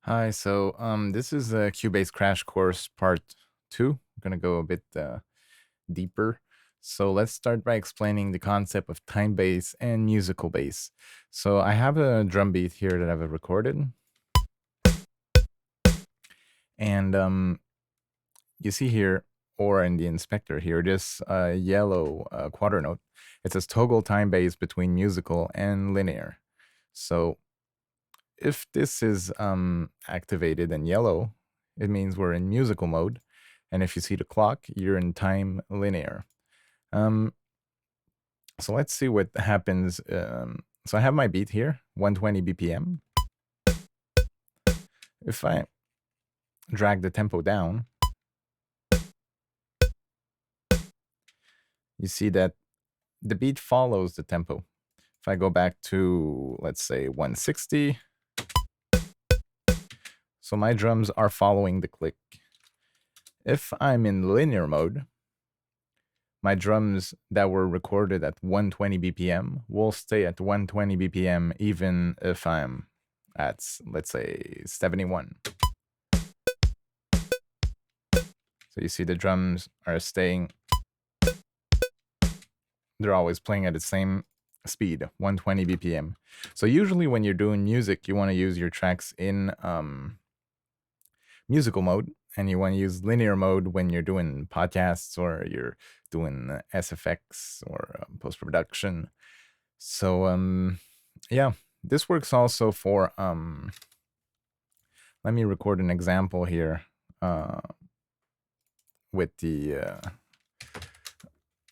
Hi, this is a Cubase Crash Course Part 2. I'm going to go a bit deeper. So let's start by explaining the concept of time bass and musical bass. So I have a drum beat here that I've recorded. And you see here, or in the inspector here, this yellow quarter note. It says toggle time bass between musical and linear. So if this is activated in yellow, it means we're in musical mode. And if you see the clock, you're in time linear. So let's see what happens. So I have my beat here, 120 BPM. If I drag the tempo down, you see that the beat follows the tempo. If I go back to, let's say, 160, so my drums are following the click. If I'm in linear mode, my drums that were recorded at 120 BPM will stay at 120 BPM even if I'm at, let's say, 71. So you see the drums are staying, they're always playing at the same speed, 120 BPM. So usually when you're doing music, you want to use your tracks in musical mode, and you want to use linear mode when you're doing podcasts or you're doing SFX or post-production. So yeah, this works also for let me record an example here with the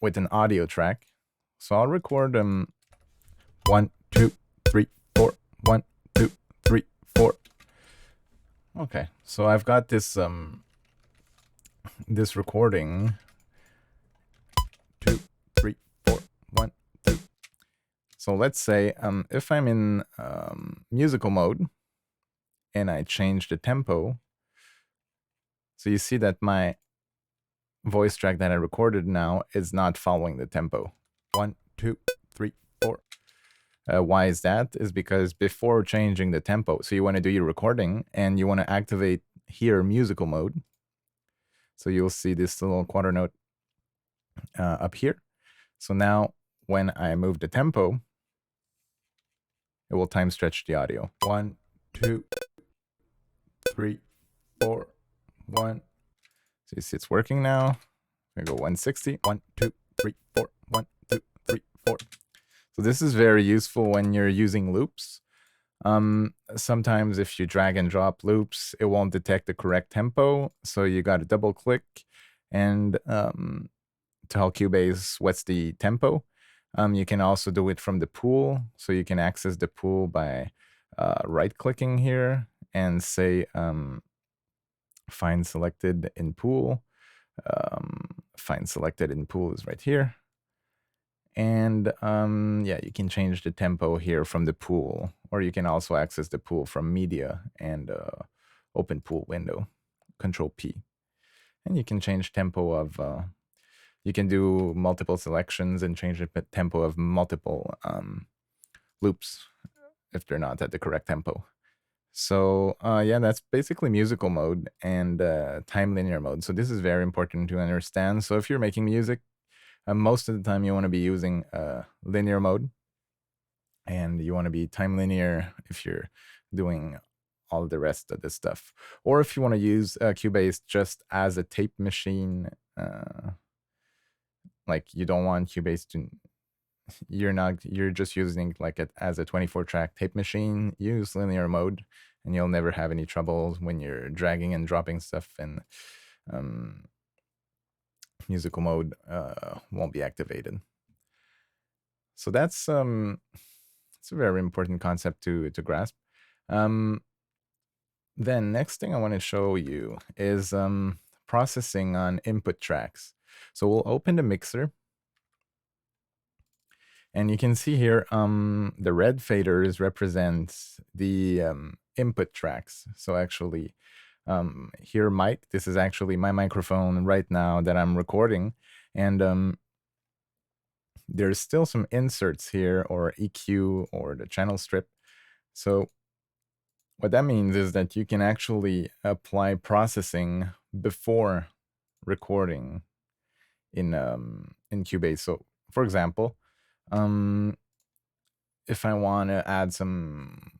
with an audio track. So I'll record 1 2 3 4 1 2 3 4. Okay, so I've got this this recording 2 3 4 1 2. So let's say if I'm in musical mode and I change the tempo, so you see that my voice track that I recorded now is not following the tempo. 1 2 3 4. Why is that? Is because before changing the tempo, so you want to do your recording and you want to activate here musical mode. So you'll see this little quarter note up here. So now when I move the tempo, it will time stretch the audio. 1 2 3 4 1. So you see it's working now. I go 160. 1 2 3 4 1 2 3 4. So this is very useful when you're using loops. Sometimes if you drag and drop loops, it won't detect the correct tempo. So you got to double click and tell Cubase what's the tempo. You can also do it from the pool. So you can access the pool by right clicking here and say find selected in pool. Find selected in pool is right here. And yeah, you can change the tempo here from the pool, or you can also access the pool from media and open pool window, Control P. And you can change tempo of, you can do multiple selections and change the tempo of multiple loops if they're not at the correct tempo. So yeah, that's basically musical mode and time linear mode. So this is very important to understand. So if you're making music, most of the time you want to be using linear mode, and you want to be time linear if you're doing all the rest of this stuff. Or if you want to use Cubase just as a tape machine, like you don't want Cubase to, you're just using like it as a 24-track tape machine, use linear mode and you'll never have any troubles when you're dragging and dropping stuff, and musical mode won't be activated. So that's it's a very important concept to grasp. Then next thing I want to show you is processing on input tracks. So we'll open the mixer, and you can see here the red faders represent the input tracks. So actually here mic, this is actually my microphone right now that I'm recording, and there's still some inserts here, or EQ, or the channel strip. So What that means is that you can actually apply processing before recording in Cubase. So, for example, if I want to add some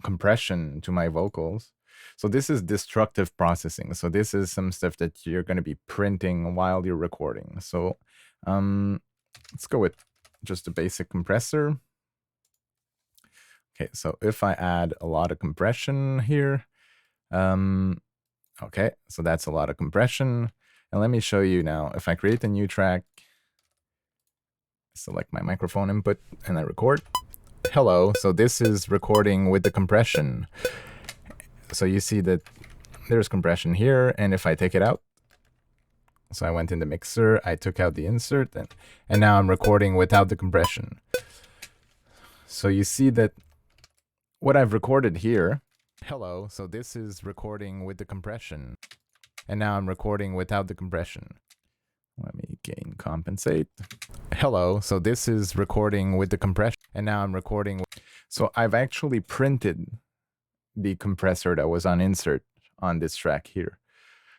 compression to my vocals, so this is destructive processing. So this is some stuff that you're going to be printing while you're recording. So let's go with just a basic compressor. Okay, so if I add a lot of compression here, okay, so that's a lot of compression. And let me show you now. If I create a new track, select my microphone input, and I record. Hello, so this is recording with the compression. So you see that there's compression here, and if I take it out, so I went in the mixer, I took out the insert, and now I'm recording without the compression. So you see that what I've recorded here, hello, so this is recording with the compression, and now I'm recording without the compression. Let me gain compensate. Hello, so this is recording with the compression, and now I'm recording. So I've actually printed the compressor that was on insert on this track here.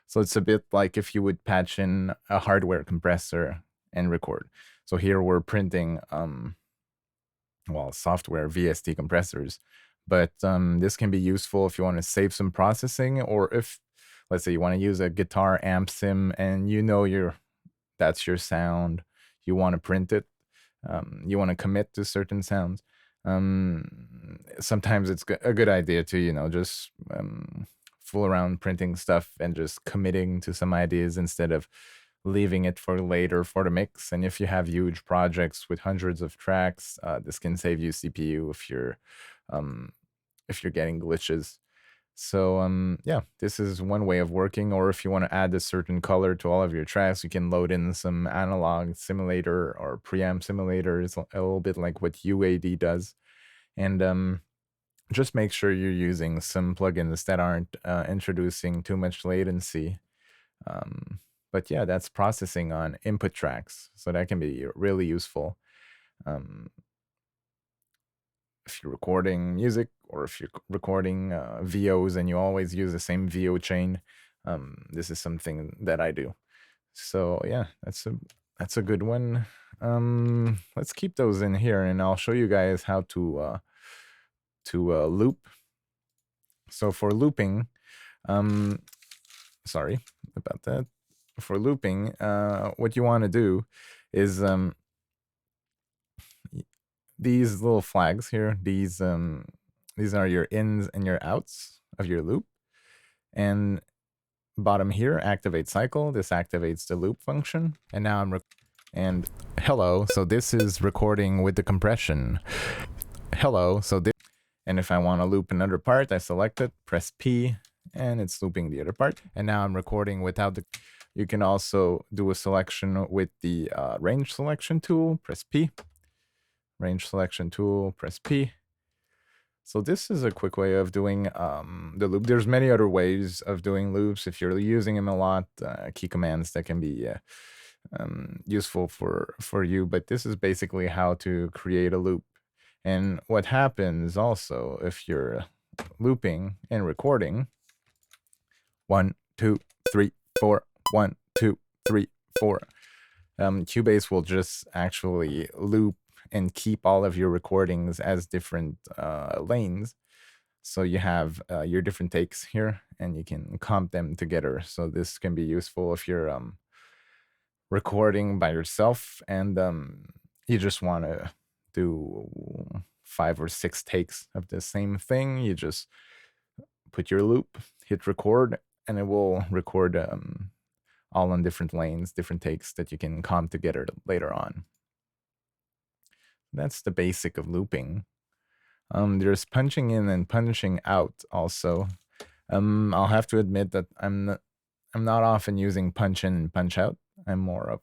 So it's a bit like if you would patch in a hardware compressor and record. So here we're printing, software VST compressors, but this can be useful if you want to save some processing, or if, let's say, you want to use a guitar amp sim and you know that's your sound, you want to print it, you want to commit to certain sounds. Sometimes it's a good idea to, just fool around printing stuff and just committing to some ideas instead of leaving it for later for the mix. And if you have huge projects with hundreds of tracks, this can save you CPU if you're getting glitches. So yeah, this is one way of working. Or if you want to add a certain color to all of your tracks, you can load in some analog simulator or preamp simulators, a little bit like what UAD does. And just make sure you're using some plugins that aren't introducing too much latency. But yeah, that's processing on input tracks, so that can be really useful. If you're recording music, or if you're recording VOs and you always use the same VO chain, this is something that I do. So yeah, that's a good one. Let's keep those in here, and I'll show you guys how to loop. So for looping, sorry about that. For looping, what you want to do is these little flags here, these are your ins and your outs of your loop. And bottom here, activate cycle. This activates the loop function. And now and hello, so this is recording with the compression. Hello, so this, and if I want to loop another part, I select it, press P, and it's looping the other part. And now I'm recording without the. You can also do a selection with the range selection tool, press P. Range selection tool, press P. So this is a quick way of doing the loop. There's many other ways of doing loops if you're using them a lot, key commands that can be useful for you, but this is basically how to create a loop. And what happens also if you're looping and recording, 1, 2, 3, 4, 1, 2, 3, 4. Cubase will just actually loop and keep all of your recordings as different lanes. So you have your different takes here, and you can comp them together. So this can be useful if you're recording by yourself and you just want to do 5 or 6 takes of the same thing. You just put your loop, hit record, and it will record all on different lanes, different takes that you can comp together later on. That's the basic of looping. There's punching in and punching out also. I'll have to admit that I'm not often using punch in and punch out. I'm more of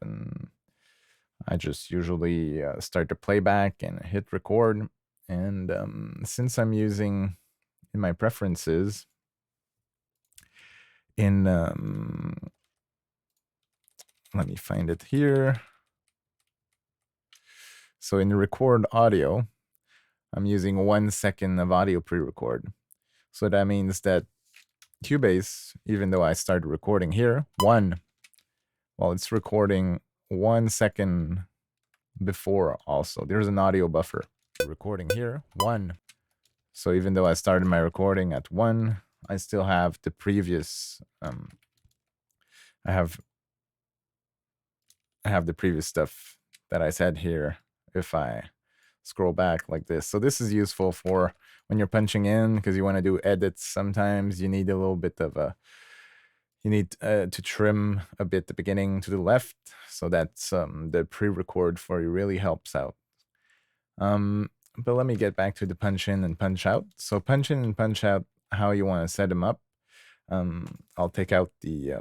I just usually start the playback and hit record. And since I'm using in my preferences in let me find it here. So in record audio, I'm using 1 second of audio pre-record. So that means that Cubase, even though I started recording here, it's recording 1 second before also. There's an audio buffer. Recording here, 1. So even though I started my recording at 1, I still have the previous, I have the previous stuff that I said here if I scroll back like this. So this is useful for when you're punching in, because you want to do edits. Sometimes you need a little bit of you need to trim a bit the beginning to the left. So that's the pre-record for you really helps out. But let me get back to the punch in and punch out. So punch in and punch out, how you want to set them up. I'll take out the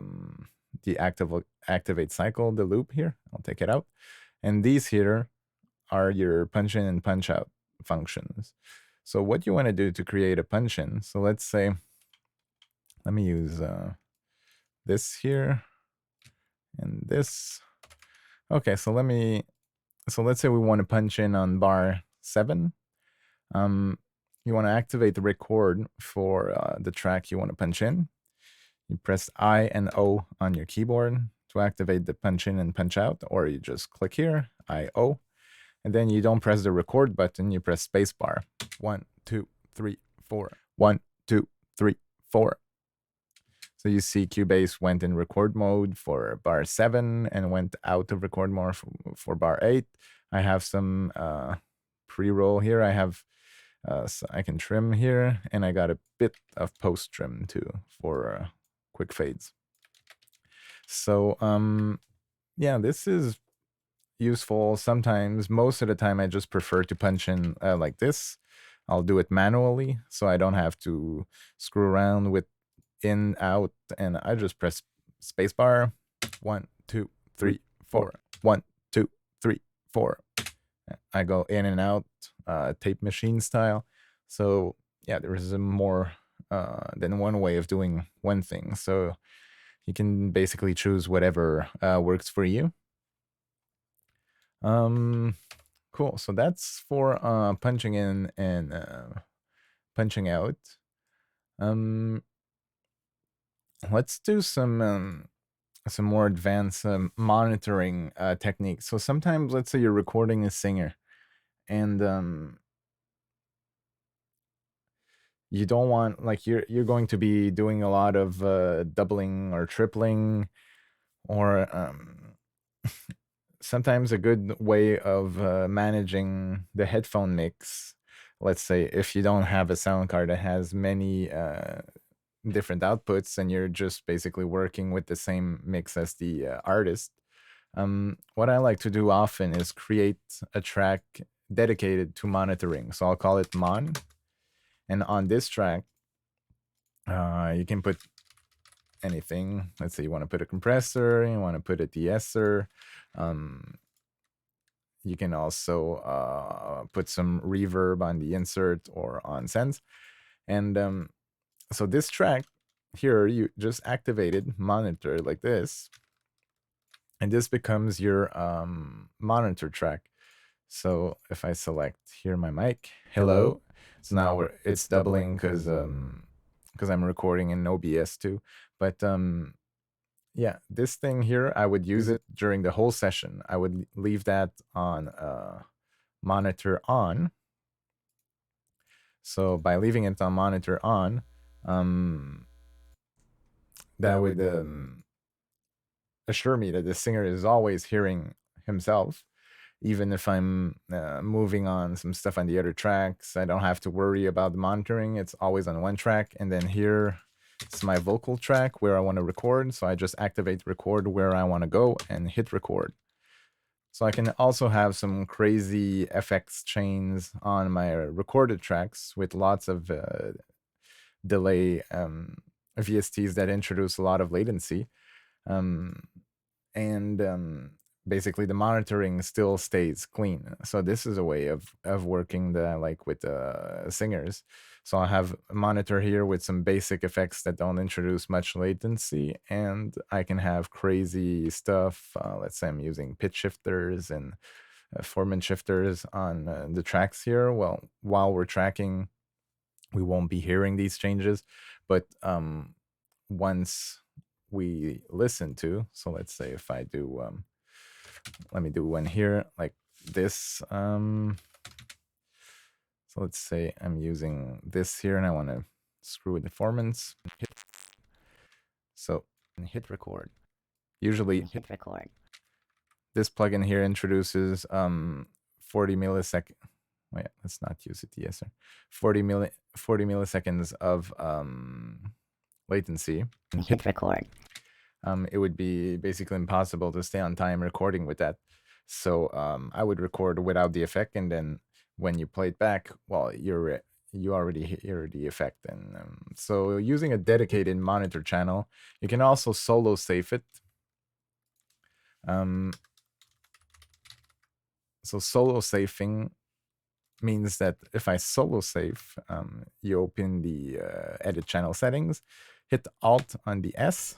activate cycle, the loop here. I'll take it out. And these here are your punch in and punch out functions. So what you want to do to create a punch in. So let's say, let me use this here and this. Okay, so let's say we want to punch in on bar 7. You want to activate the record for the track you want to punch in. You press I and O on your keyboard to activate the punch in and punch out, or you just click here, I, O, and then you don't press the record button, you press spacebar. 1, 2, 3, 4. 1, 2, 3, 4. So you see Cubase went in record mode for bar 7 and went out of record mode for bar 8. I have some pre-roll here. I have so I can trim here, and I got a bit of post trim too for quick fades. So yeah, this is useful sometimes. Most of the time I just prefer to punch in like this. I'll do it manually so I don't have to screw around with in, out, and I just press spacebar. 1, 2, 3, 4. 1, 2, 3, 4. I go in and out, tape machine style. So yeah, there is a more than one way of doing one thing. So you can basically choose whatever works for you. Cool. So that's for punching in and punching out. Let's do some more advanced monitoring techniques. So sometimes, let's say you're recording a singer, and you don't want, like, you're going to be doing a lot of doubling or tripling, or sometimes a good way of managing the headphone mix. Let's say if you don't have a sound card that has many different outputs and you're just basically working with the same mix as the artist. What I like to do often is create a track dedicated to monitoring. So I'll call it Mon. And on this track, you can put anything. Let's say you want to put a compressor, you want to put a de-esser. You can also put some reverb on the insert or on sends. And so this track here, you just activated monitor like this, and this becomes your monitor track. So if I select here my mic, hello. So now it's doubling because I'm recording in OBS too. But yeah, this thing here, I would use it during the whole session. I would leave that on monitor on. So by leaving it on monitor on, that would assure me that the singer is always hearing himself. Even if I'm moving on some stuff on the other tracks, I don't have to worry about the monitoring. It's always on one track. And then here, it's my vocal track where I want to record. So I just activate record where I want to go and hit record. So I can also have some crazy FX chains on my recorded tracks with lots of delay VSTs that introduce a lot of latency. Basically the monitoring still stays clean. So this is a way of working with singers. So I have a monitor here with some basic effects that don't introduce much latency, and I can have crazy stuff. Let's say I'm using pitch shifters and formant shifters on the tracks here. Well, while we're tracking we won't be hearing these changes. But once we listen to, so let's say if I do, let me do one here like this. So let's say I'm using this here and I want to screw with the performance. So hit record. Usually hit record. This plugin here introduces 40 millisecond. Wait, let's not use it. Yes, sir. 40 milliseconds of latency. Hit record. It would be basically impossible to stay on time recording with that. So I would record without the effect, and then when you play it back, well, you already hear the effect. And so using a dedicated monitor channel, you can also solo save it. So solo saving means that if I solo save, you open the edit channel settings, hit Alt on the S.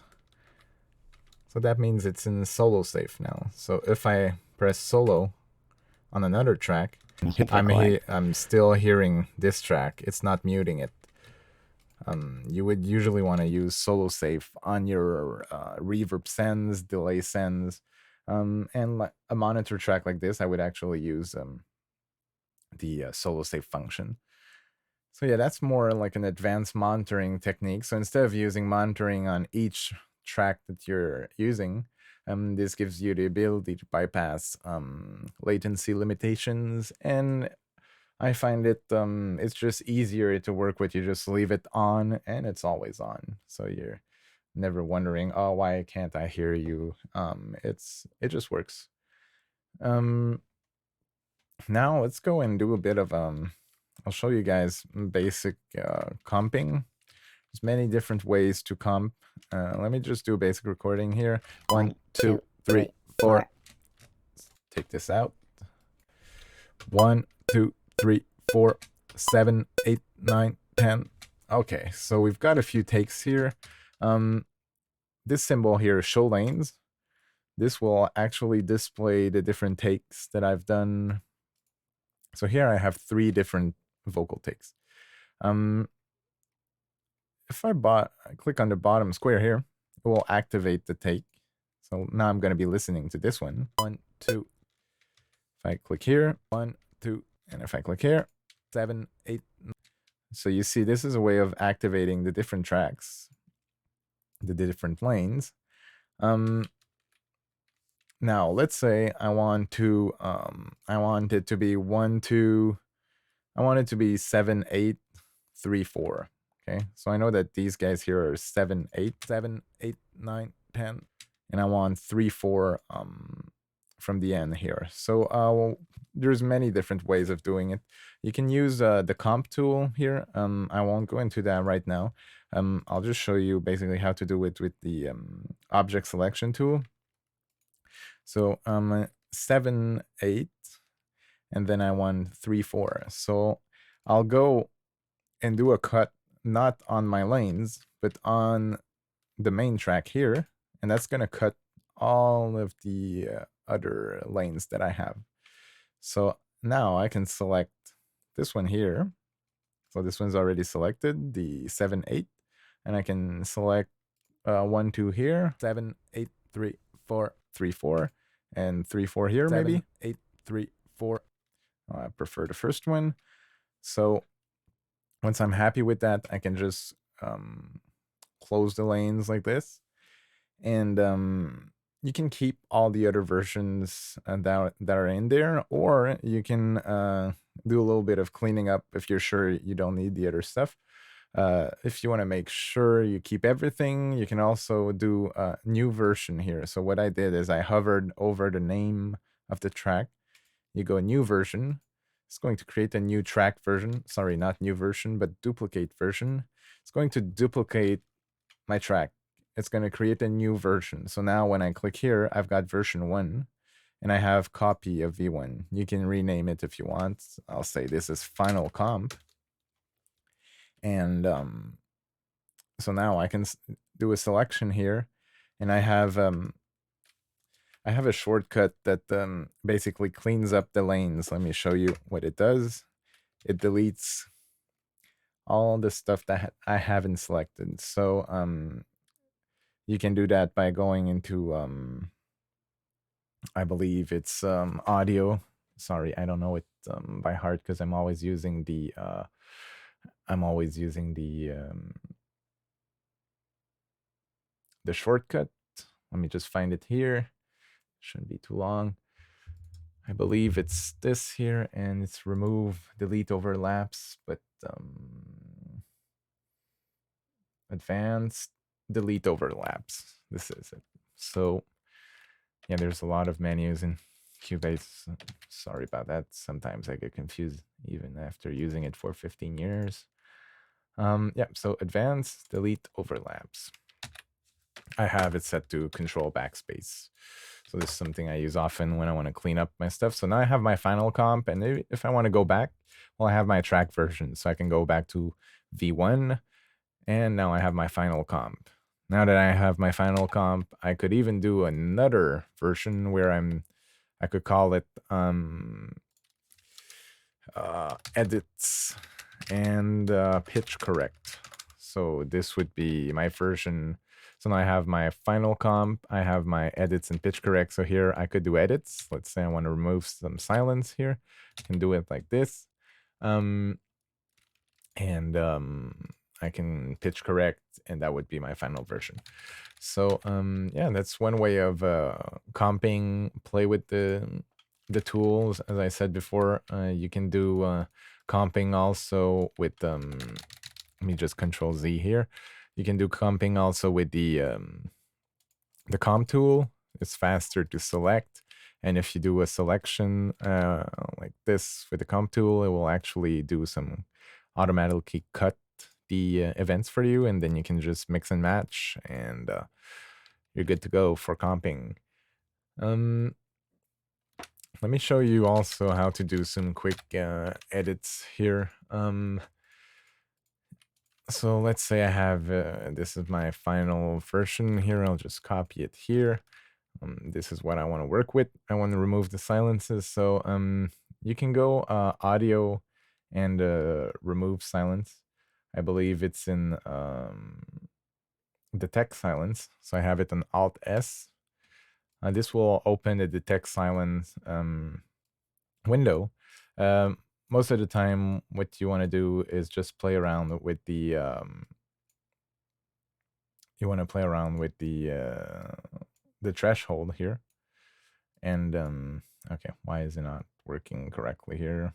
So that means it's in solo save now. So if I press solo on another track, I'm still hearing this track. It's not muting it. You would usually want to use solo save on your reverb sends, delay sends, and a monitor track like this, I would actually use the solo save function. So yeah, that's more like an advanced monitoring technique. So instead of using monitoring on each track that you're using, this gives you the ability to bypass latency limitations, and I find it it's just easier to work with. You just leave it on and it's always on, so you're never wondering, oh, why can't I hear you? It just works. Now let's go and do a bit of I'll show you guys basic comping. There's many different ways to comp. Let me just do a basic recording here. 1, 2, 3, 4. Let's take this out. 1, 2, 3, 4, 7, 8, 9, 10. Okay, so we've got a few takes here. This symbol here, show lanes. This will actually display the different takes that I've done. So here I have 3 different vocal takes. If I click on the bottom square here, it will activate the take. So now I'm going to be listening to this one. 1, 2. If I click here, 1, 2, and if I click here, 7, 8. So you see, this is a way of activating the different tracks, the different lanes. Now let's say I want it to be 1, 2. I want it to be 7, 8, 3, 4. Okay, so I know that these guys here are 7, 8, 7, 8, 9, 10, and I want 3, 4 from the end here. So there's many different ways of doing it. You can use the comp tool here. I won't go into that right now. I'll just show you basically how to do it with the object selection tool. So 7, 8, and then I want 3, 4. So I'll go and do a cut not on my lanes, but on the main track here, and that's going to cut all of the other lanes that I have. So now I can select this one here. So this one's already selected, the 7, 8, and I can select 1, 2 here, 7, 8, 3, 4, 3, 4, and 3, 4 here, 7, maybe 8, 3, 4. I prefer the first one. So once I'm happy with that, I can just close the lanes like this, and you can keep all the other versions that are in there, or you can do a little bit of cleaning up if you're sure you don't need the other stuff. If you want to make sure you keep everything, you can also do a new version here. So what I did is I hovered over the name of the track. You go new version. It's going to create a new track version. Sorry, not new version, but duplicate version. It's going to duplicate my track. It's going to create a new version. So now when I click here, I've got version 1, and I have copy of V1. You can rename it if you want. I'll say this is final comp. And so now I can do a selection here, and I have a shortcut that basically cleans up the lanes. Let me show you what it does. It deletes all the stuff that I haven't selected. So you can do that by going into I believe it's audio. Sorry, I don't know it by heart because I'm always using the the shortcut. Let me just find it here. Shouldn't be too long. I believe it's this here, and it's remove, delete overlaps, but advanced, delete overlaps. This is it. So yeah, there's a lot of menus in Cubase. Sorry about that. Sometimes I get confused even after using it for 15 years. Yeah, so advanced, delete overlaps. I have it set to control backspace. So this is something I use often when I want to clean up my stuff. So now I have my final comp, and if I want to go back, well, I have my track version. So I can go back to V1, and now I have my final comp. Now that I have my final comp, I could even do another version where I could call it edits and pitch correct. So this would be my version. So now I have my final comp, I have my edits and pitch correct. So here I could do edits. Let's say I want to remove some silence here. I can do it like this. I can pitch correct, and that would be my final version. So yeah, that's one way of comping, play with the tools. As I said before, you can do comping also with let me just Control Z here. You can do comping also with the comp tool. It's faster to select, and if you do a selection like this with the comp tool, it will actually do some automatically cut the events for you, and then you can just mix and match, and you're good to go for comping. Let me show you also how to do some quick edits here. So let's say I have, this is my final version here. I'll just copy it here. This is what I want to work with. I want to remove the silences. So you can go audio and remove silence. I believe it's in detect silence. So I have it on Alt S. This will open the detect silence window. Most of the time, what you want to do is just play around with the the threshold here. And okay, why is it not working correctly here?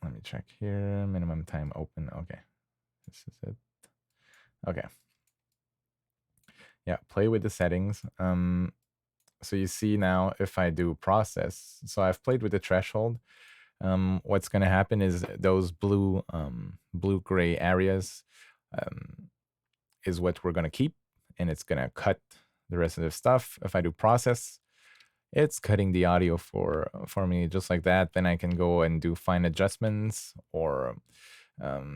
Let me check here. Minimum time open. Okay, this is it. Okay. Yeah, play with the settings. So you see now if I do process, so I've played with the threshold. What's going to happen is those blue gray areas is what we're going to keep, and it's going to cut the rest of the stuff. If I do process, it's cutting the audio for me just like that. Then I can go and do fine adjustments, or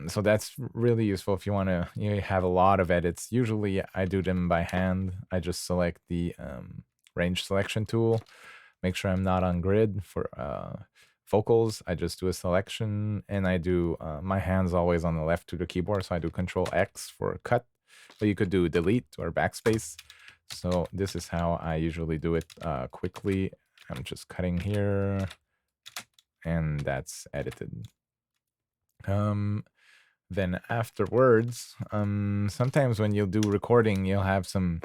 so that's really useful if you want to have a lot of edits. Usually I do them by hand. I just select the range selection tool, make sure I'm not on grid. For vocals, I just do a selection, and I do my hand's always on the left to the keyboard, so I do Control X for cut, but you could do delete or backspace. So this is how I usually do it quickly. I'm just cutting here, and that's edited. Then afterwards, sometimes when you'll do recording, you'll have some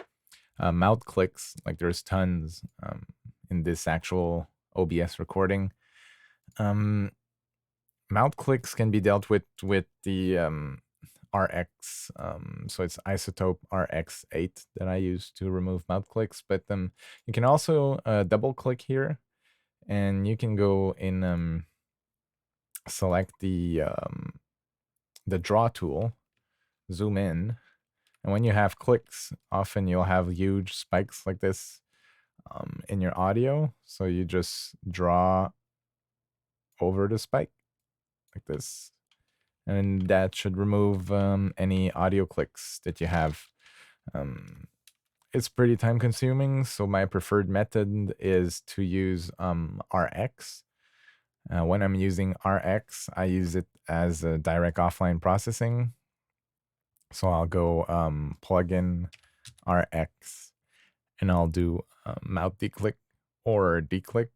mouth clicks. Like there's tons in this actual OBS recording. Mouth clicks can be dealt with the RX. So it's Isotope RX8 that I use to remove mouth clicks. But you can also double click here, and you can go in select the draw tool, zoom in, and when you have clicks, often you'll have huge spikes like this in your audio. So you just draw over the spike like this, and that should remove any audio clicks that you have. It's pretty time consuming, so my preferred method is to use RX. When I'm using RX, I use it as a direct offline processing. So I'll go plugin RX, and I'll do mouth declick or declick.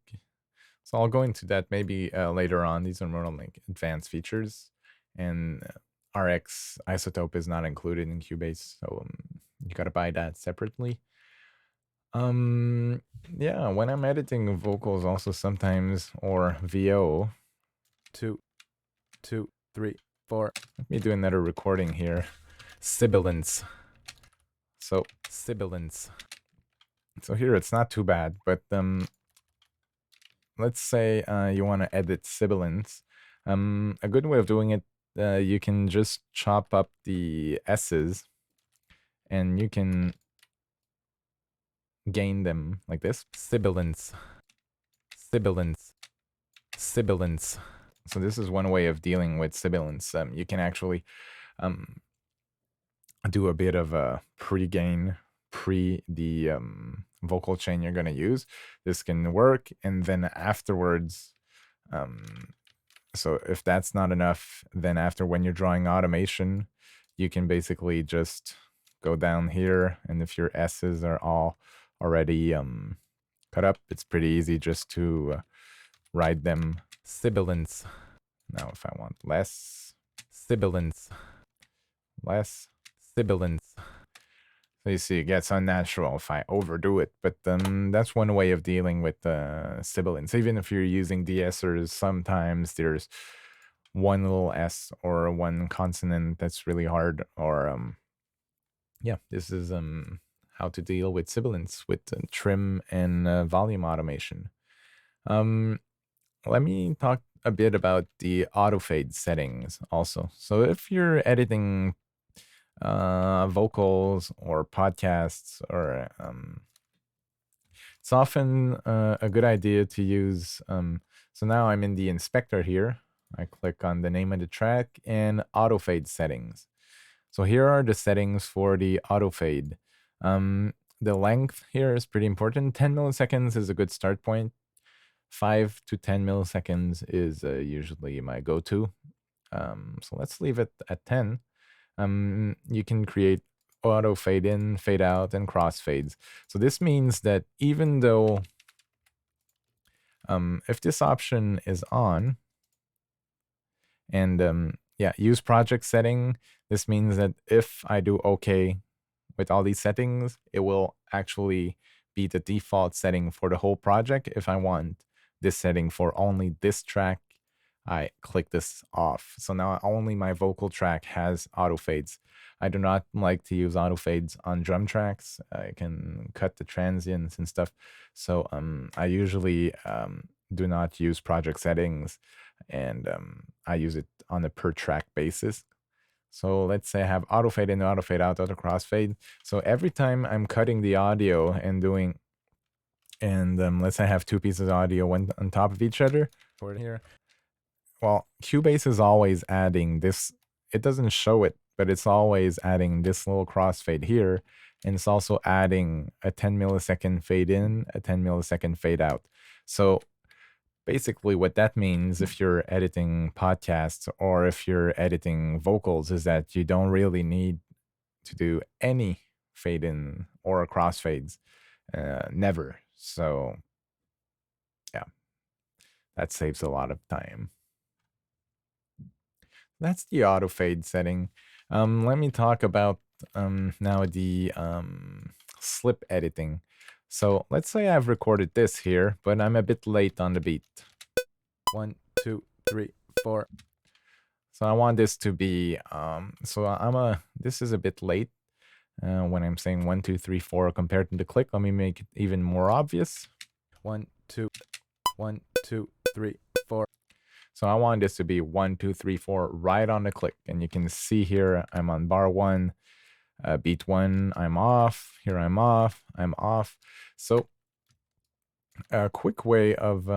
So I'll go into that maybe later on. These are more like advanced features, and RX isotope is not included in Cubase, so you gotta buy that separately. Yeah, when I'm editing vocals also sometimes, or VO, 2, 2, 3, 4. Let me do another recording here. Sibilance. So sibilance. So here it's not too bad, but let's say you want to edit sibilance. A good way of doing it, you can just chop up the S's, and you can gain them like this. Sibilance. Sibilance. Sibilance. So this is one way of dealing with sibilance. You can actually do a bit of a pre-gain, the vocal chain you're going to use. This can work, and then afterwards, so if that's not enough, then after, when you're drawing automation, you can basically just go down here, and if your S's are all already cut up, it's pretty easy just to write them. Sibilance. Now if I want less, sibilance, less, sibilance. So you see, it gets unnatural if I overdo it, but that's one way of dealing with sibilance. Even if you're using de-essers, sometimes there's one little S or one consonant that's really hard, or yeah, this is how to deal with sibilance with trim and volume automation. Let me talk a bit about the autofade settings also. So if you're editing vocals or podcasts, or it's often a good idea to use. So now I'm in the inspector here. I click on the name of the track and autofade settings. So here are the settings for the autofade. The length here is pretty important. 10 milliseconds is a good start point. 5 to 10 milliseconds is usually my go-to. So let's leave it at 10. You can create auto fade in, fade out, and crossfades. So this means that even though if this option is on, and yeah, use project setting, this means that if I do okay with all these settings, it will actually be the default setting for the whole project. If I want this setting for only this track, I click this off. So now only my vocal track has autofades. I do not like to use autofades on drum tracks. I can cut the transients and stuff. So I usually do not use project settings, and I use it on a per track basis. So let's say I have autofade in, autofade out, auto crossfade. So every time I'm cutting the audio and doing, and let's say I have two pieces of audio one on top of each other for here. Well, Cubase is always adding this. It doesn't show it, but it's always adding this little crossfade here. And it's also adding a 10 millisecond fade in, a 10 millisecond fade out. So basically what that means, if you're editing podcasts or if you're editing vocals, is that you don't really need to do any fade in or crossfades. Never. So yeah, that saves a lot of time. That's the auto fade setting. Let me talk about now the slip editing. So let's say I've recorded this here, but I'm a bit late on the beat. 1, 2, 3, 4. So I want this to be this is a bit late when I'm saying 1, 2, 3, 4 compared to the click. Let me make it even more obvious. 1, 2, 1, 2, 3, 4. So I want this to be 1, 2, 3, 4 right on the click. And you can see here I'm on bar 1, beat 1, I'm off. Here I'm off, I'm off. So a quick way of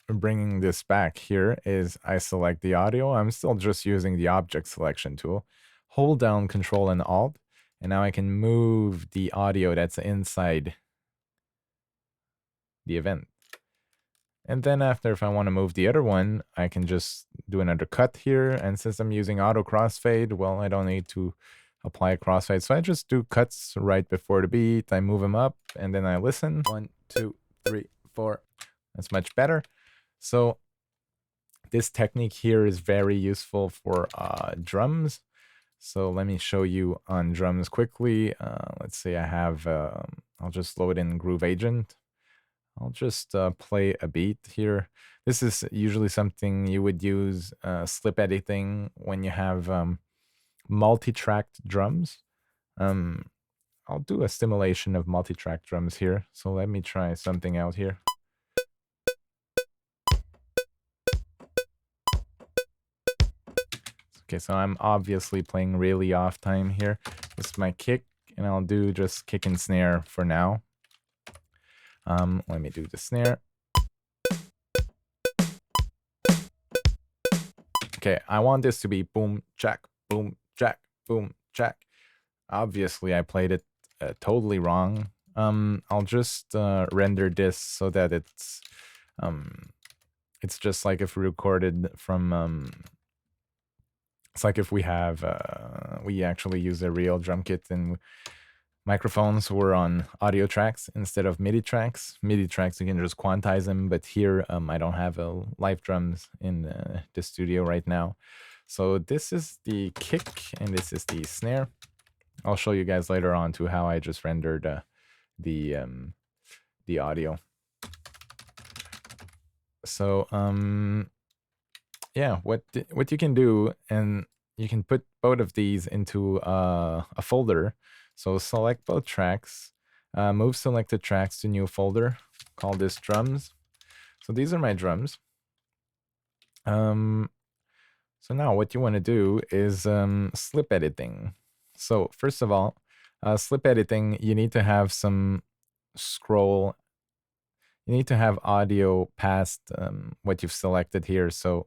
bringing this back here is I select the audio. I'm still just using the object selection tool. Hold down Control and Alt, and now I can move the audio that's inside the event. And then after, if I want to move the other one, I can just do another cut here. And since I'm using auto crossfade, well, I don't need to apply a crossfade. So I just do cuts right before the beat. I move them up and then I listen. 1, 2, 3, 4. That's much better. So this technique here is very useful for drums. So let me show you on drums quickly. Let's say I have, I'll just load in Groove Agent. I'll just play a beat here. This is usually something you would use slip editing when you have multi-tracked drums. I'll do a simulation of multi-track drums here. So let me try something out here. Okay, so I'm obviously playing really off time here. This is my kick, and I'll do just kick and snare for now. Let me do the snare. Okay, I want this to be boom, jack, boom, jack, boom, jack. Obviously, I played it totally wrong. I'll just render this so that it's just like if we recorded from it's like if we have we actually use a real drum kit and microphones were on audio tracks instead of MIDI tracks. MIDI tracks, you can just quantize them, but here I don't have live drums in the studio right now. So this is the kick and this is the snare. I'll show you guys later on to how I just rendered the audio. So yeah, what you can do, and you can put both of these into a folder. So select both tracks, move selected tracks to new folder, call this drums. So these are my drums. So now what you want to do is slip editing. So first of all, slip editing, you need to have some scroll. You need to have audio past what you've selected here. So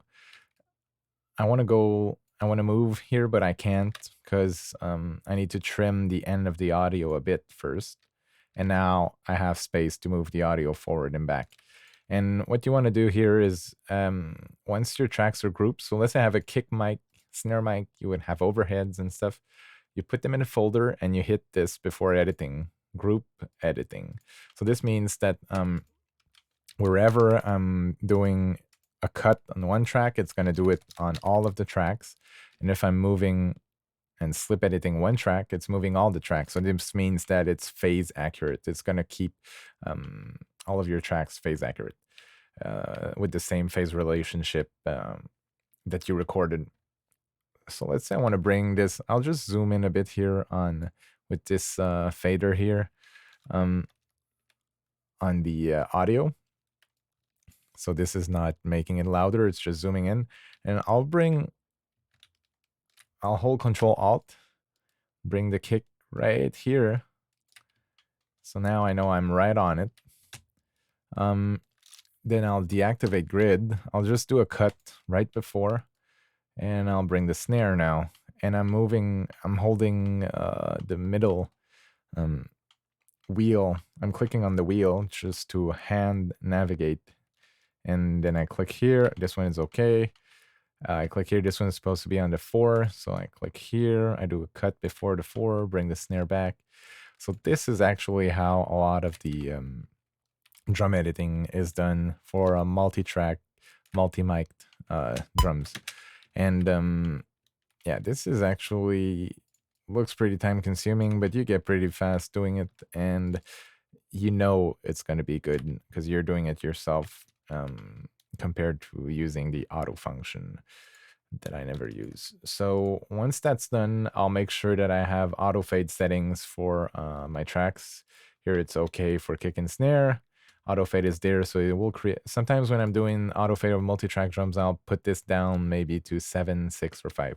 I want to move here, but I can't because I need to trim the end of the audio a bit first. And now I have space to move the audio forward and back. And what you want to do here is once your tracks are grouped, so let's say I have a kick mic, snare mic, you would have overheads and stuff. You put them in a folder and you hit this before editing, group editing. So this means that wherever I'm doing a cut on one track, it's going to do it on all of the tracks. And if I'm moving and slip editing one track, it's moving all the tracks. So this means that it's phase accurate. It's going to keep all of your tracks phase accurate with the same phase relationship that you recorded. So let's say I want to bring this, I'll just zoom in a bit here on with this fader here on the audio. So this is not making it louder, it's just zooming in. And I'll hold Control Alt, bring the kick right here. So now I know I'm right on it. Then I'll deactivate grid. I'll just do a cut right before, and I'll bring the snare now. And I'm holding the middle wheel. I'm clicking on the wheel just to hand navigate. And then I click here, this one is okay. I click here, this one is supposed to be on the 4. So I click here, I do a cut before the 4, bring the snare back. So this is actually how a lot of the drum editing is done for a multi-track, multi-mic'd drums. And yeah, this is actually, looks pretty time consuming, but you get pretty fast doing it, and you know it's going to be good because you're doing it yourself. Compared to using the auto function that I never use. So once that's done, I'll make sure that I have auto fade settings for my tracks. Here it's okay for kick and snare. Auto fade is there, so it will create. Sometimes when I'm doing auto fade of multi-track drums, I'll put this down maybe to 7, 6, or 5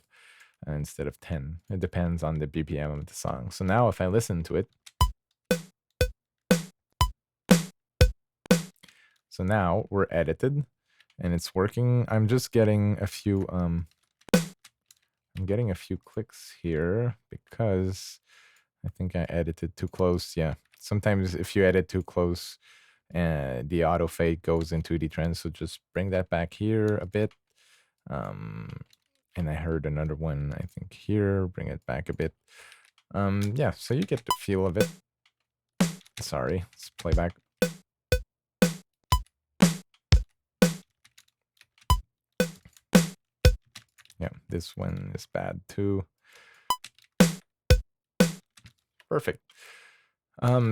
instead of 10. It depends on the BPM of the song. So now if I listen to it, so now we're edited and it's working. I'm just getting a few I'm getting a few clicks here because I think I edited too close. Yeah, sometimes if you edit too close the auto fade goes into the trend. So just bring that back here a bit. And I heard another one, I think here, bring it back a bit. Yeah, so you get the feel of it. Sorry, let's play back. Yeah, this one is bad too. Perfect.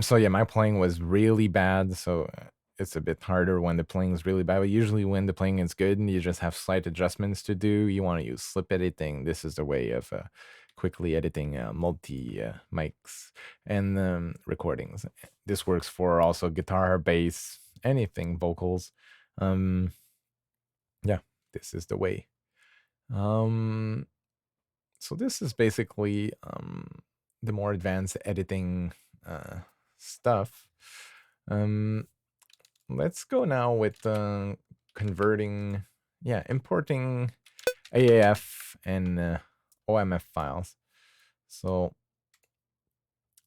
So yeah, my playing was really bad, so it's a bit harder when the playing is really bad. But usually when the playing is good and you just have slight adjustments to do, you want to use slip editing. This is the way of quickly editing multi mics and recordings. This works for also guitar, bass, anything, vocals. Yeah, this is the way. So this is basically the more advanced editing stuff. Let's go now with converting, importing AAF and OMF files. So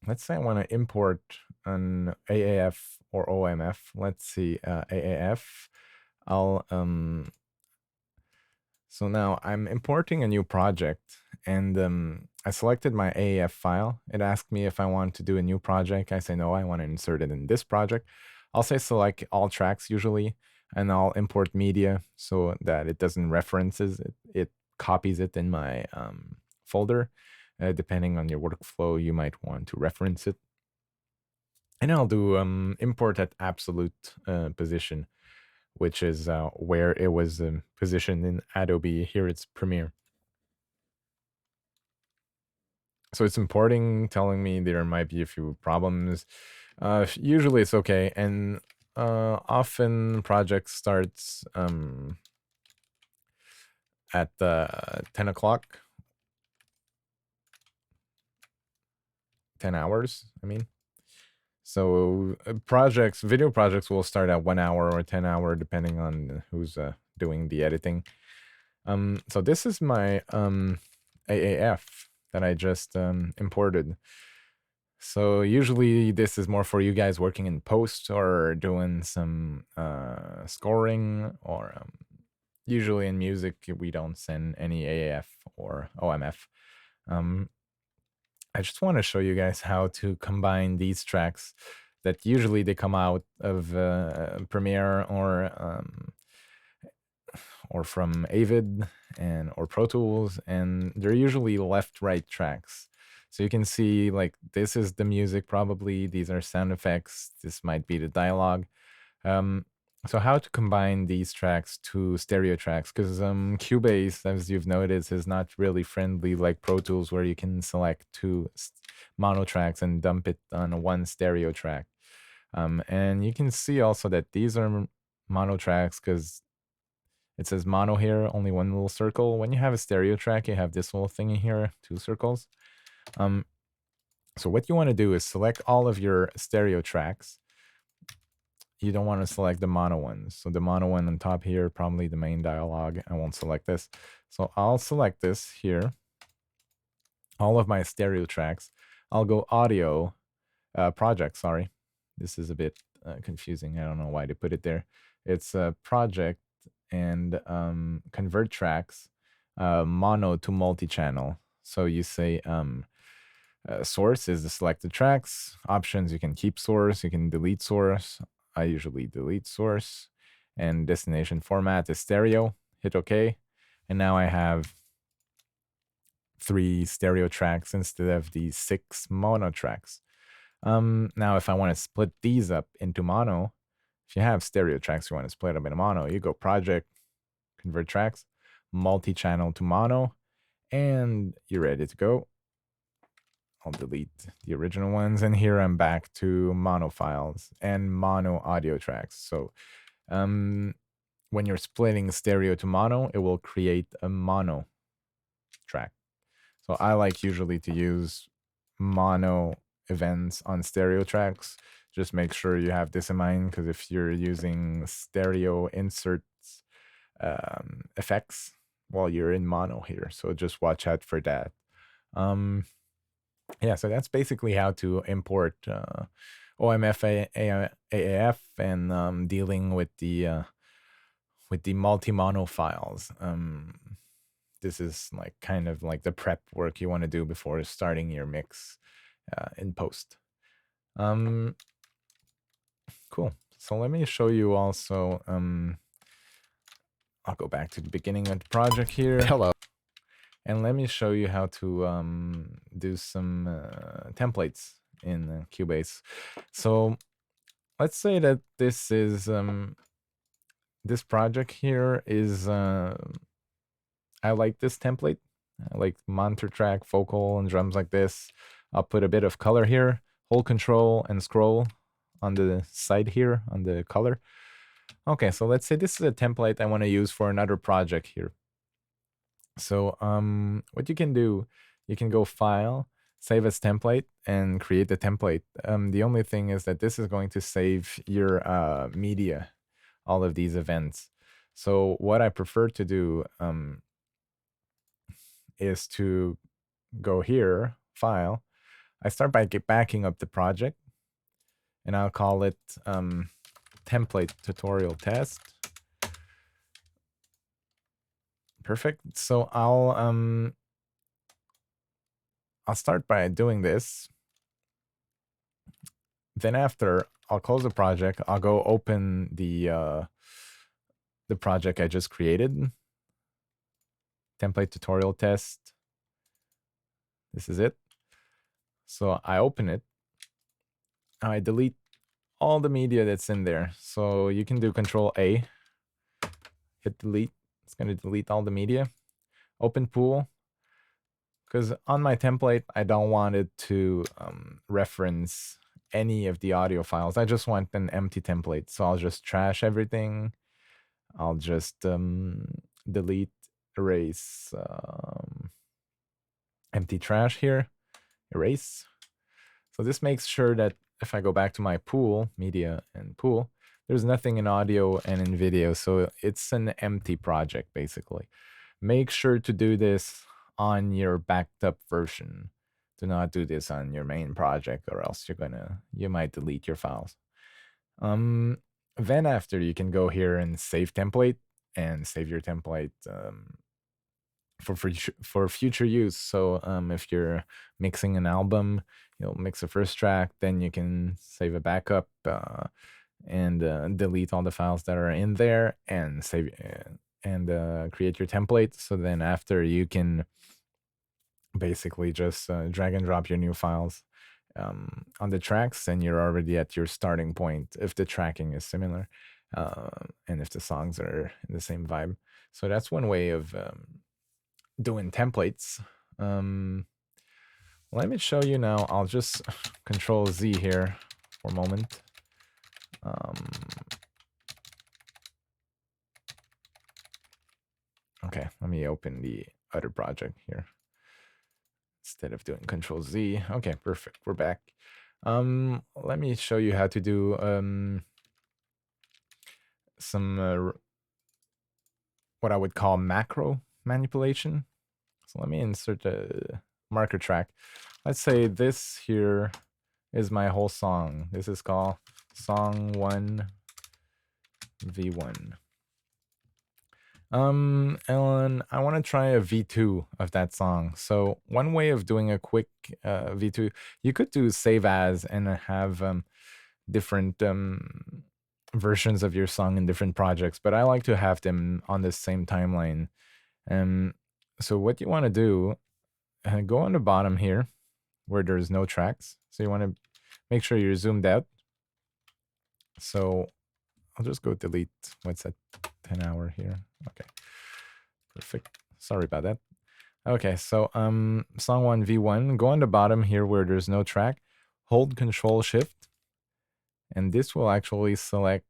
let's say I want to import an AAF or OMF. Let's see, AAF. So now I'm importing a new project, and I selected my AAF file. It asked me if I want to do a new project. I say no, I want to insert it in this project. I'll say select all tracks usually, and I'll import media so that it doesn't references it. It copies it in my folder. Depending on your workflow, you might want to reference it. And I'll do import at absolute position, which is where it was positioned in Adobe. Here it's Premiere. So it's importing, telling me there might be a few problems. Usually it's okay, and often project starts at 10 o'clock. 10 hours, I mean. So video projects will start at 1 hour or 10 hour, depending on who's doing the editing. So this is my AAF that I just imported. So usually this is more for you guys working in post or doing some scoring, or usually in music we don't send any AAF or OMF. I just want to show you guys how to combine these tracks that usually they come out of Premiere or from Avid or Pro Tools, and they're usually left-right tracks. So you can see, like, this is the music probably, these are sound effects, this might be the dialogue. So how to combine these tracks to stereo tracks, because Cubase, as you've noticed, is not really friendly like Pro Tools, where you can select two mono tracks and dump it on one stereo track. And you can see also that these are mono tracks because it says mono here, only one little circle. When you have a stereo track, you have this little thing in here, two circles. So what you want to do is select all of your stereo tracks. You don't want to select the mono ones. So the mono one on top here, probably the main dialogue. I won't select this. So I'll select this here. All of my stereo tracks. I'll go audio project, sorry. This is a bit confusing. I don't know why they put it there. It's a project and convert tracks mono to multi-channel. So you say source is the selected tracks. Options, you can keep source, you can delete source. I usually delete source. And destination format is stereo. Hit OK. And now I have 3 stereo tracks instead of the 6 mono tracks. Now, if I want to split these up into mono, if you have stereo tracks, you want to split them into mono, you go project, convert tracks, multi-channel to mono, and you're ready to go. I'll delete the original ones, and here I'm back to mono files and mono audio tracks. So when you're splitting stereo to mono, it will create a mono track. So I like usually to use mono events on stereo tracks. Just make sure you have this in mind, because if you're using stereo inserts effects, well, you're in mono here. So just watch out for that. Yeah, so that's basically how to import AAF and dealing with the multi-mono files. This is like kind of like the prep work you want to do before starting your mix in post. Cool. So let me show you also. I'll go back to the beginning of the project here. Hello. And let me show you how to do some templates in Cubase. So let's say that this is this project here is I like this template. I like monitor track, vocal, and drums like this. I'll put a bit of color here. Hold Control and scroll on the side here on the color. Okay, so let's say this is a template I want to use for another project here. So what you can do, you can go File, Save as Template, and create the template. The only thing is that this is going to save your media, all of these events. So what I prefer to do is to go here, File. I start by backing up the project, and I'll call it Template Tutorial Test. Perfect. So I'll start by doing this. Then after, I'll close the project. I'll go open the project I just created. Template tutorial test. This is it. So I open it. I delete all the media that's in there. So you can do Control A. Hit delete. It's going to delete all the media. Open pool. Because on my template, I don't want it to reference any of the audio files. I just want an empty template. So I'll just trash everything. I'll just delete, erase empty trash here. Erase. So this makes sure that if I go back to my pool, media and pool, there's nothing in audio and in video. So it's an empty project, basically. Make sure to do this on your backed up version. Do not do this on your main project, or else you might delete your files. Then after, you can go here and save template and save your template for future use. So if you're mixing an album, you'll mix the first track, then you can save a backup and delete all the files that are in there and save and create your template. So then after, you can basically just drag and drop your new files on the tracks, and you're already at your starting point if the tracking is similar and if the songs are in the same vibe. So that's one way of doing templates. Let me show you now. I'll just Control Z here for a moment. Okay, let me open the other project here instead of doing Control Z. Okay, perfect. We're back. Let me show you how to do some what I would call macro manipulation. So let me insert a marker track. Let's say this here is my whole song. This is called Song 1 V1. And I want to try a V2 of that song. So one way of doing a quick V2, you could do save as and have different versions of your song in different projects, but I like to have them on the same timeline. So what you want to do, go on the bottom here where there's no tracks. So you want to make sure you're zoomed out. So I'll just go delete, what's that, 10 hour here. Okay, perfect. Sorry about that. Okay, so song 1 V1, go on the bottom here where there's no track, hold Control Shift, and this will actually select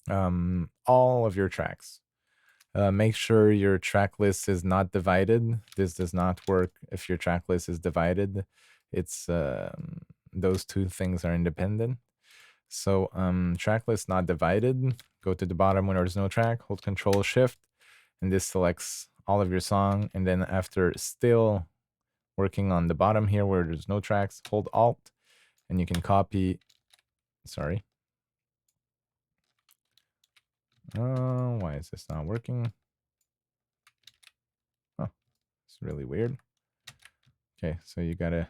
all of your tracks. Make sure your track list is not divided. This does not work if your track list is divided. It's those two things are independent. So track list not divided, go to the bottom when there's no track, hold Control Shift, and this selects all of your song. And then after still working on the bottom here where there's no tracks, hold Alt, and you can copy. Sorry. Why is this not working? Oh, it's really weird. Okay, so you gotta.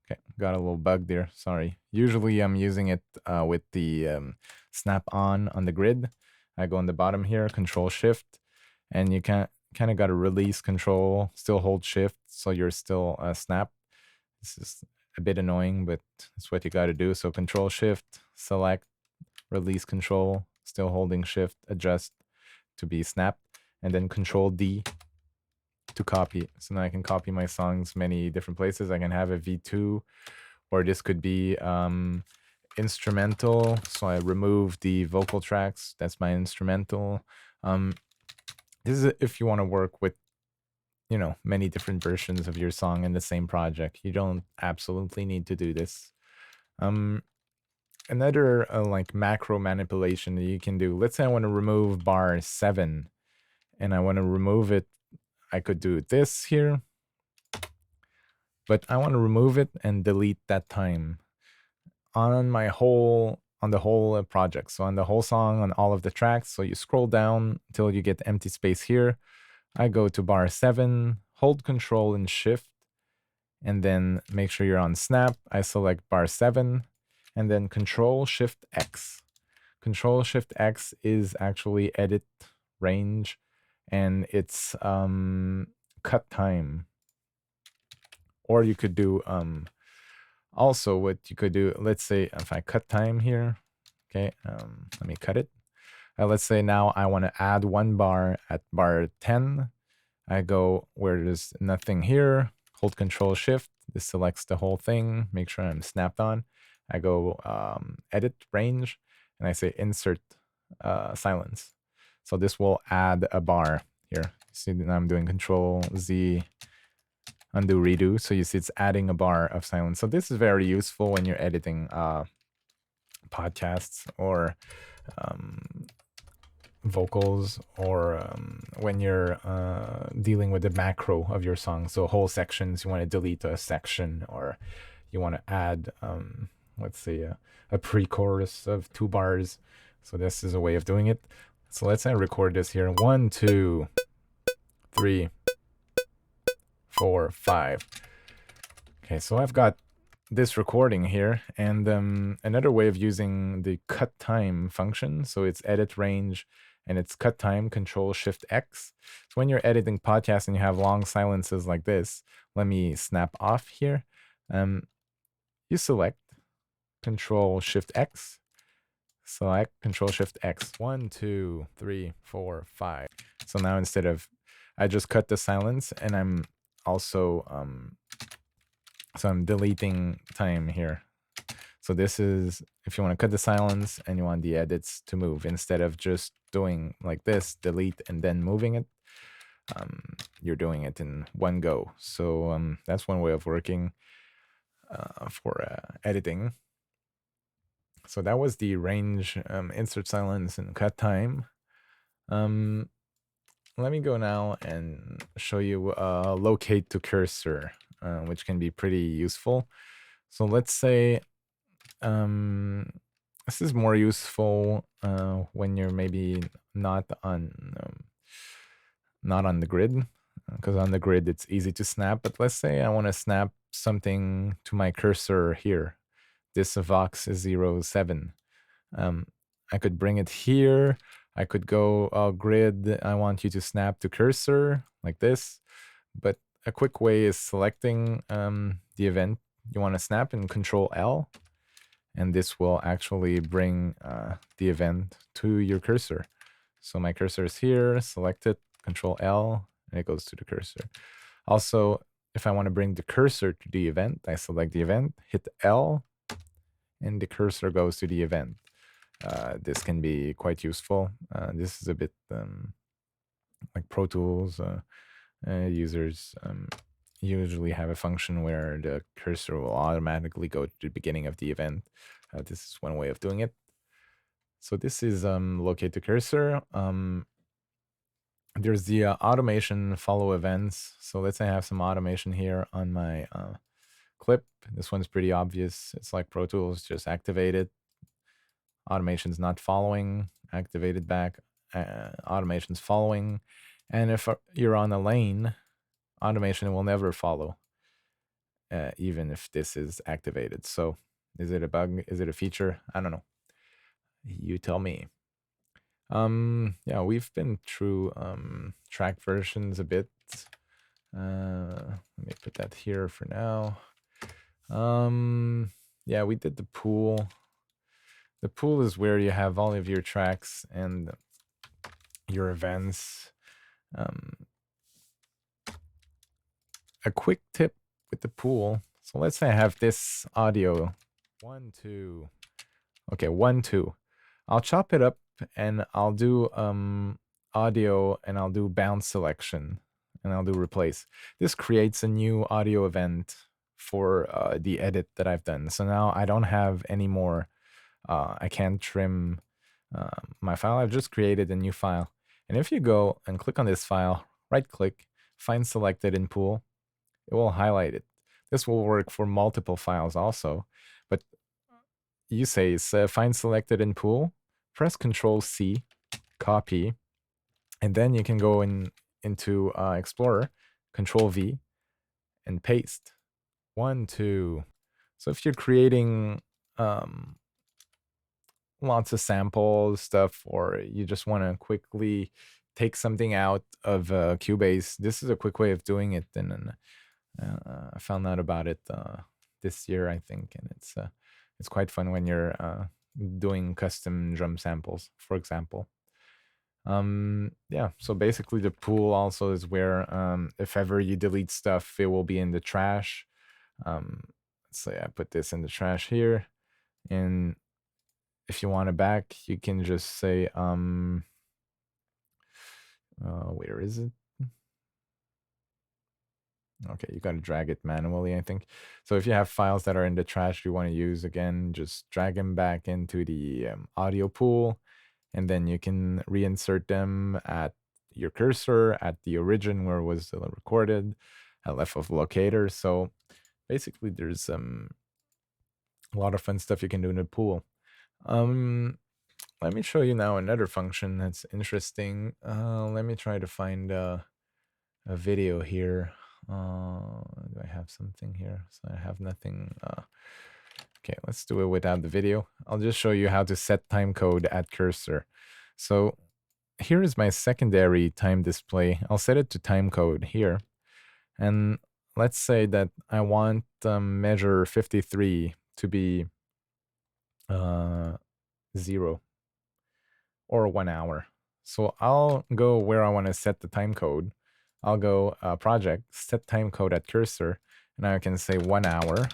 Okay, got a little bug there. Sorry. Usually I'm using it with the snap on the grid. I go on the bottom here, Control Shift, and you kind of got to release Control, still hold Shift, so you're still snap. This is a bit annoying, but that's what you got to do. So Control Shift, select, release Control, still holding Shift, adjust to be snapped, and then Control D to copy. So now I can copy my songs many different places. I can have a V2, or this could be instrumental. So I remove the vocal tracks. That's my instrumental. This is if you want to work with, you know, many different versions of your song in the same project. You don't absolutely need to do this. Another like macro manipulation that you can do. Let's say I want to remove bar 7 and I want to remove it. I could do this here, but I want to remove it and delete that time on the whole project. So on the whole song, on all of the tracks. So you scroll down until you get empty space here. I go to bar 7, hold Control and Shift, and then make sure you're on snap. I select bar 7, and then Control Shift X. Control Shift X is actually edit range, and it's cut time. Or you could do also what you could do. Let's say if I cut time here, okay, let me cut it. Let's say now I want to add 1 bar at bar 10. I go where there's nothing here, hold Control Shift. This selects the whole thing. Make sure I'm snapped on. I go edit range, and I say insert silence. So this will add a bar here. See, now I'm doing Control Z, undo, redo. So you see it's adding a bar of silence. So this is very useful when you're editing podcasts or vocals, or when you're dealing with the macro of your song. So whole sections, you want to delete a section, or you want to add, let's say, a pre-chorus of 2 bars. So this is a way of doing it. So let's say I record this here. 1, 2, 3, 4, 5. Okay, so I've got this recording here, and another way of using the cut time function. So it's edit range and it's cut time, Control Shift X. So when you're editing podcasts and you have long silences like this, let me snap off here. You select Control Shift X, select Control Shift X, 1, 2, 3, 4, 5. So now instead of, I just cut the silence, and I'm also so I'm deleting time here. So this is if you want to cut the silence and you want the edits to move, instead of just doing like this, delete and then moving it, you're doing it in one go. So that's one way of working for editing. So that was the range, insert silence, and cut time. Let me go now and show you locate to cursor, which can be pretty useful. So let's say this is more useful when you're maybe not on the grid, because on the grid it's easy to snap. But let's say I want to snap something to my cursor here. This Vox is 07. I could bring it here. I could go grid. I want you to snap to cursor like this. But a quick way is selecting the event you want to snap and Control L. And this will actually bring the event to your cursor. So my cursor is here, select it, Control L, and it goes to the cursor. Also, if I want to bring the cursor to the event, I select the event, hit L, and the cursor goes to the event. This can be quite useful. This is a bit like Pro Tools. Users usually have a function where the cursor will automatically go to the beginning of the event. This is one way of doing it. So this is locate the cursor. There's the automation follow events. So let's say I have some automation here on my clip. This one's pretty obvious. It's like Pro Tools, just activate it. Automation's not following, activate it back. Automation's following. And if you're on a lane, automation will never follow, even if this is activated. So is it a bug? Is it a feature? I don't know. You tell me. Yeah, we've been through track versions a bit. Let me put that here for now. Yeah, we did the pool. The pool is where you have all of your tracks and your events. A quick tip with the pool. So let's say I have this audio. 1, 2. Okay, 1, 2. I'll chop it up and I'll do audio and I'll do bounce selection and I'll do replace. This creates a new audio event for the edit that I've done. So now I don't have any more. I can't trim my file. I've just created a new file. And if you go and click on this file, right click, find selected in pool, it will highlight it. This will work for multiple files also. But you say find selected in pool, press Control C, copy, and then you can go into Explorer, Control V, and paste. 1, 2. So if you're creating lots of sample stuff, or you just want to quickly take something out of Cubase, this is a quick way of doing it. And I found out about it this year, I think, and it's quite fun when you're doing custom drum samples, for example. Yeah, so basically the pool also is where if ever you delete stuff, it will be in the trash. Let's say I put this in the trash here, and if you want it back, you can just say where is it? Okay, you got to drag it manually, I think. So if you have files that are in the trash you want to use, again, just drag them back into the audio pool, and then you can reinsert them at your cursor, at the origin where it was recorded, at left of locator. So basically there's a lot of fun stuff you can do in the pool. Let me show you now another function that's interesting. Let me try to find a video here. Do I have something here? So I have nothing. Okay, let's do it without the video. I'll just show you how to set timecode at cursor. So here is my secondary time display. I'll set it to timecode here. And let's say that I want measure 53 to be 0 or 1 hour. So I'll go where I want to set the timecode. I'll go project, set timecode at cursor, and I can say 1 hour.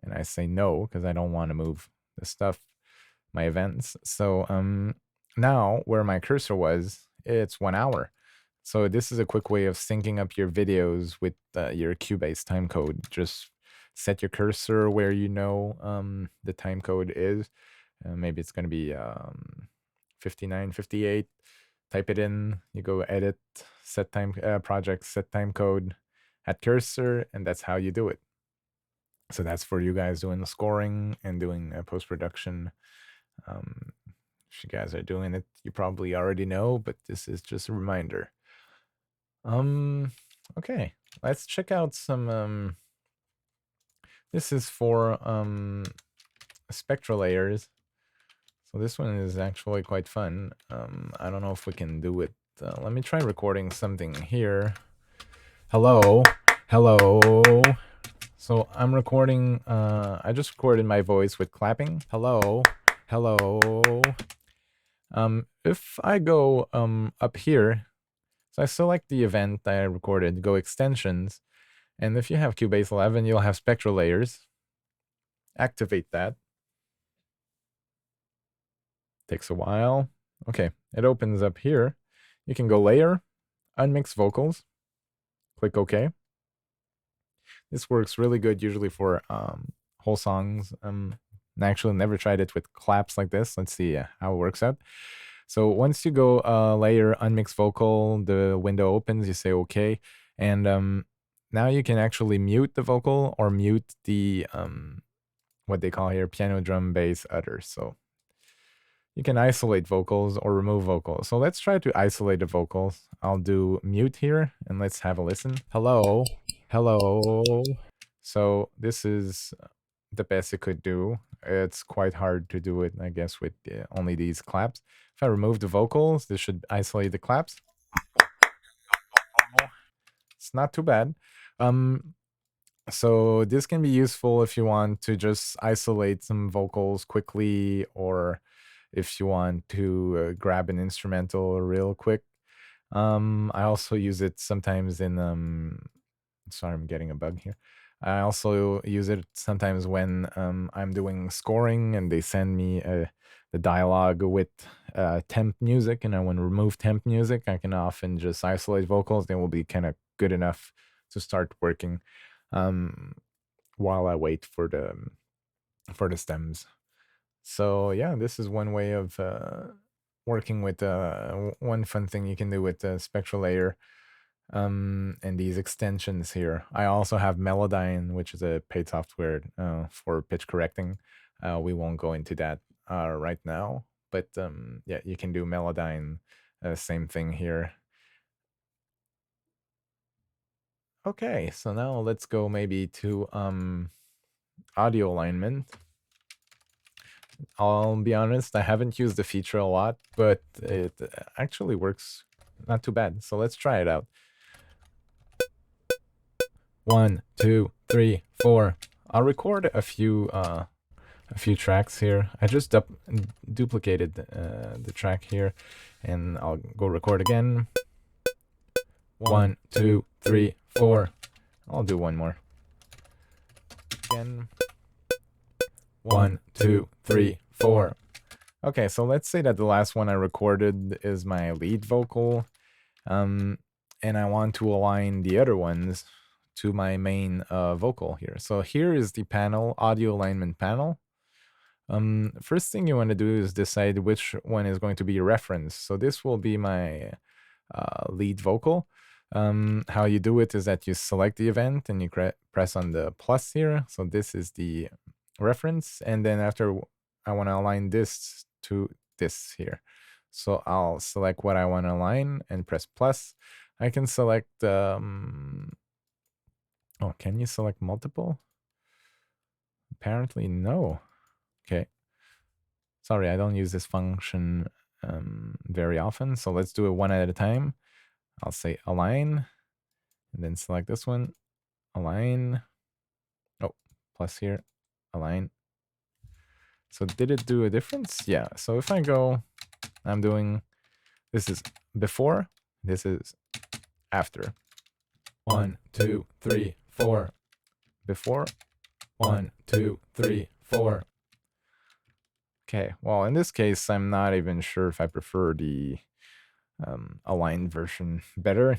And I say no, because I don't want to move the stuff, my events. So now where my cursor was, it's 1 hour. So this is a quick way of syncing up your videos with your Cubase timecode. Just set your cursor where you know the timecode is. Maybe it's going to be 59, 58. Type it in, you go edit, set time project, set timecode at cursor, and that's how you do it. So that's for you guys doing the scoring and doing post-production. If you guys are doing it, you probably already know, but this is just a reminder. Okay, let's check out some this is for Spectralayers. So this one is actually quite fun. I don't know if we can do it. Let me try recording something here. Hello. So I'm recording, I just recorded my voice with clapping. Hello. If I go up here, so I select the event that I recorded, go extensions, and if you have Cubase 11, you'll have Spectralayers. Activate that. Takes a while. Okay, it opens up here. You can go layer, unmix vocals, click OK. This works really good usually for whole songs. I actually never tried it with claps like this. Let's see how it works out. So once you go layer, unmix vocal, the window opens, you say OK. And now you can actually mute the vocal or mute the what they call here piano, drum, bass, other. So you can isolate vocals or remove vocals. So let's try to isolate the vocals. I'll do mute here and let's have a listen. Hello, hello. So this is the best it could do. It's quite hard to do it, I guess, with only these claps. If I remove the vocals, this should isolate the claps. It's not too bad. So this can be useful if you want to just isolate some vocals quickly, or if you want to grab an instrumental real quick. I also use it sometimes in sorry, I'm getting a bug here. I also use it sometimes when I'm doing scoring and they send me the dialogue with temp music, and I want to remove temp music. I can often just isolate vocals. They will be kind of good enough to start working while I wait for the stems. So yeah, this is one way of working with one fun thing you can do with the Spectralayer and these extensions here. I also have Melodyne, which is a paid software for pitch correcting. We won't go into that right now, but yeah, you can do Melodyne, same thing here. Okay, so now let's go maybe to audio alignment. I'll be honest, I haven't used the feature a lot, but it actually works not too bad. So let's try it out. 1, 2, 3, 4. I'll record a few tracks here. I just duplicated the track here, and I'll go record again. 1, 2, 3, 4. I'll do one more. Again. 1, 2, 3, 4. Okay, so let's say that the last one I recorded is my lead vocal, and I want to align the other ones to my main vocal here. So here is the panel, audio alignment panel. First thing you want to do is decide which one is going to be your reference. So this will be my lead vocal. How you do it is that you select the event and you press on the plus here. So this is the reference, and then after I want to align this to this here. So I'll select what I want to align and press plus. I can select oh, can you select multiple? Apparently no. Okay. Sorry, I don't use this function very often. So let's do it one at a time. I'll say align, and then select this one, align. Oh, plus here, align. So did it do a difference? Yeah. So if I go, I'm doing, this is before, this is after. 1, 2, 3, 4. Before. 1, 2, 3, 4. Okay. Well, in this case, I'm not even sure if I prefer the aligned version better.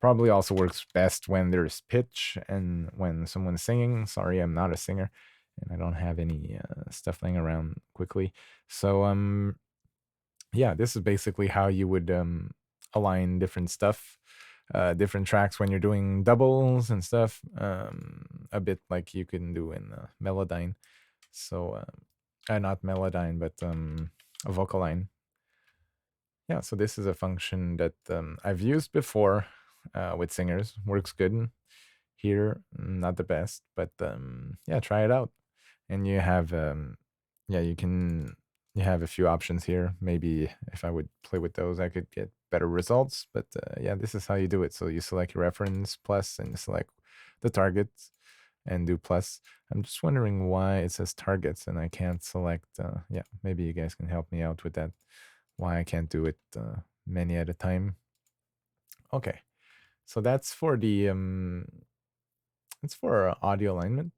Probably also works best when there's pitch and when someone's singing. Sorry, I'm not a singer, and I don't have any stuff laying around quickly. So yeah, this is basically how you would align different stuff, different tracks when you're doing doubles and stuff, a bit like you can do in melodyne. So not melodyne, but a vocal line. Yeah, so this is a function that I've used before with singers. Works good. Here, not the best, but yeah, try it out. And you have yeah, you have a few options here. Maybe if I would play with those, I could get better results. But yeah, this is how you do it. So you select your reference plus, and you select the target and do plus. I'm just wondering why it says targets and I can't select. Yeah, maybe you guys can help me out with that. Why I can't do it many at a time. Okay, so that's for the it's for audio alignment.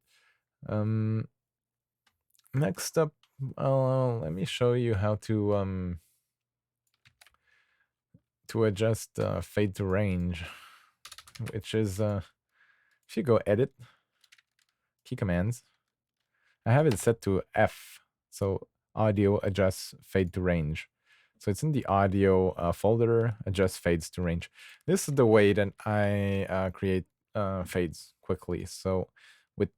Next up, let me show you how to adjust fade to range, which is if you go edit, key commands, I have it set to F, so audio adjusts fade to range. So it's in the audio folder, adjust fades to range. This is the way that I create fades quickly. So with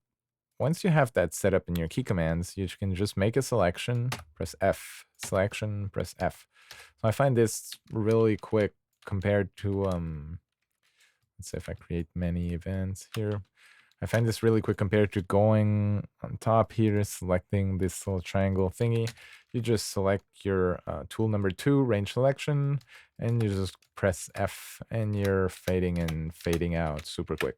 once you have that set up in your key commands, you can just make a selection, press F, selection, press F. So I find this really quick compared to, let's say if I create many events here, I find this really quick compared to going on top here, selecting this little triangle thingy. You just select your tool number 2, range selection, and you just press F, and you're fading in, fading out super quick.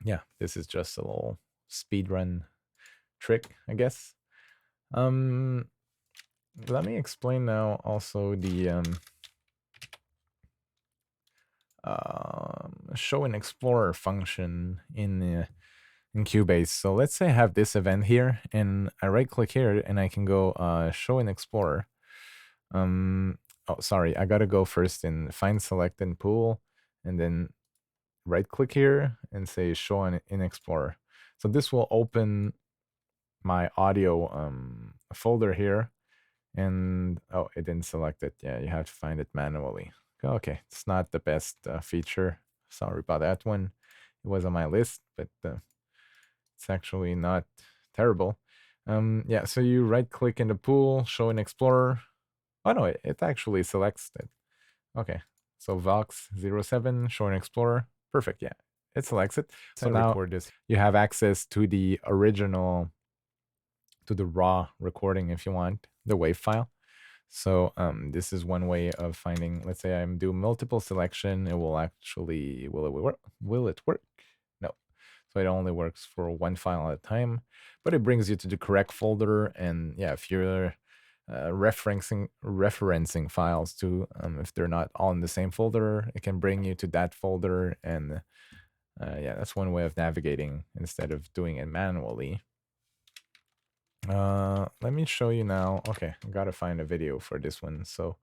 Yeah, this is just a little speed run trick, I guess. Let me explain now also the show and explorer function in Cubase. So let's say I have this event here, and I right click here, and I can go show and explorer. Oh, sorry, I gotta go first in find select and pool, and then right click here and say show in explorer. So this will open my audio folder here, and oh, it didn't select it. Yeah, you have to find it manually. Okay, it's not the best feature. Sorry about that one. It was on my list, but it's actually not terrible. Yeah, so you right click in the pool, show in explorer. Oh no, it actually selects it. Okay, so Vox 07, show in explorer. Perfect, yeah, it selects it. So now record this. You have access to the original, to the raw recording if you want, the WAV file. So this is one way of finding, let's say I'm doing multiple selection, it will actually, will it work? No. So it only works for one file at a time, but it brings you to the correct folder. And yeah, if you're referencing files too, if they're not all in the same folder, it can bring you to that folder. And yeah, that's one way of navigating instead of doing it manually. Let me show you now. Okay, I gotta find a video for this one. So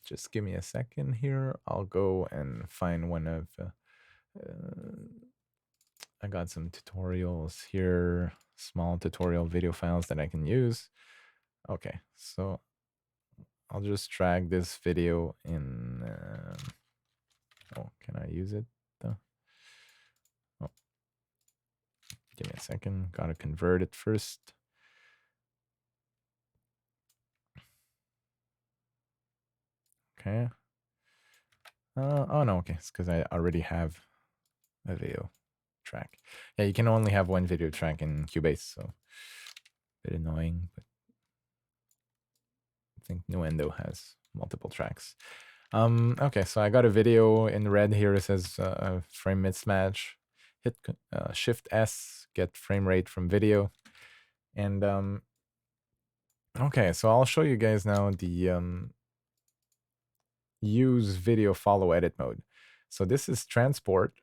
just give me a second here. I'll go and find one of I got some tutorials here, small tutorial video files that I can use. Okay, so I'll just drag this video in. Oh, can I use it though? Oh, give me a second. Gotta convert it first. Okay. Oh no, okay, it's because I already have a video track. Yeah, you can only have one video track in Cubase, so a bit annoying, but I think Nuendo has multiple tracks. Okay, so I got a video in red here. It says frame mismatch. Hit Shift S, get frame rate from video, and okay, so I'll show you guys now the use video follow edit mode. So this is transport.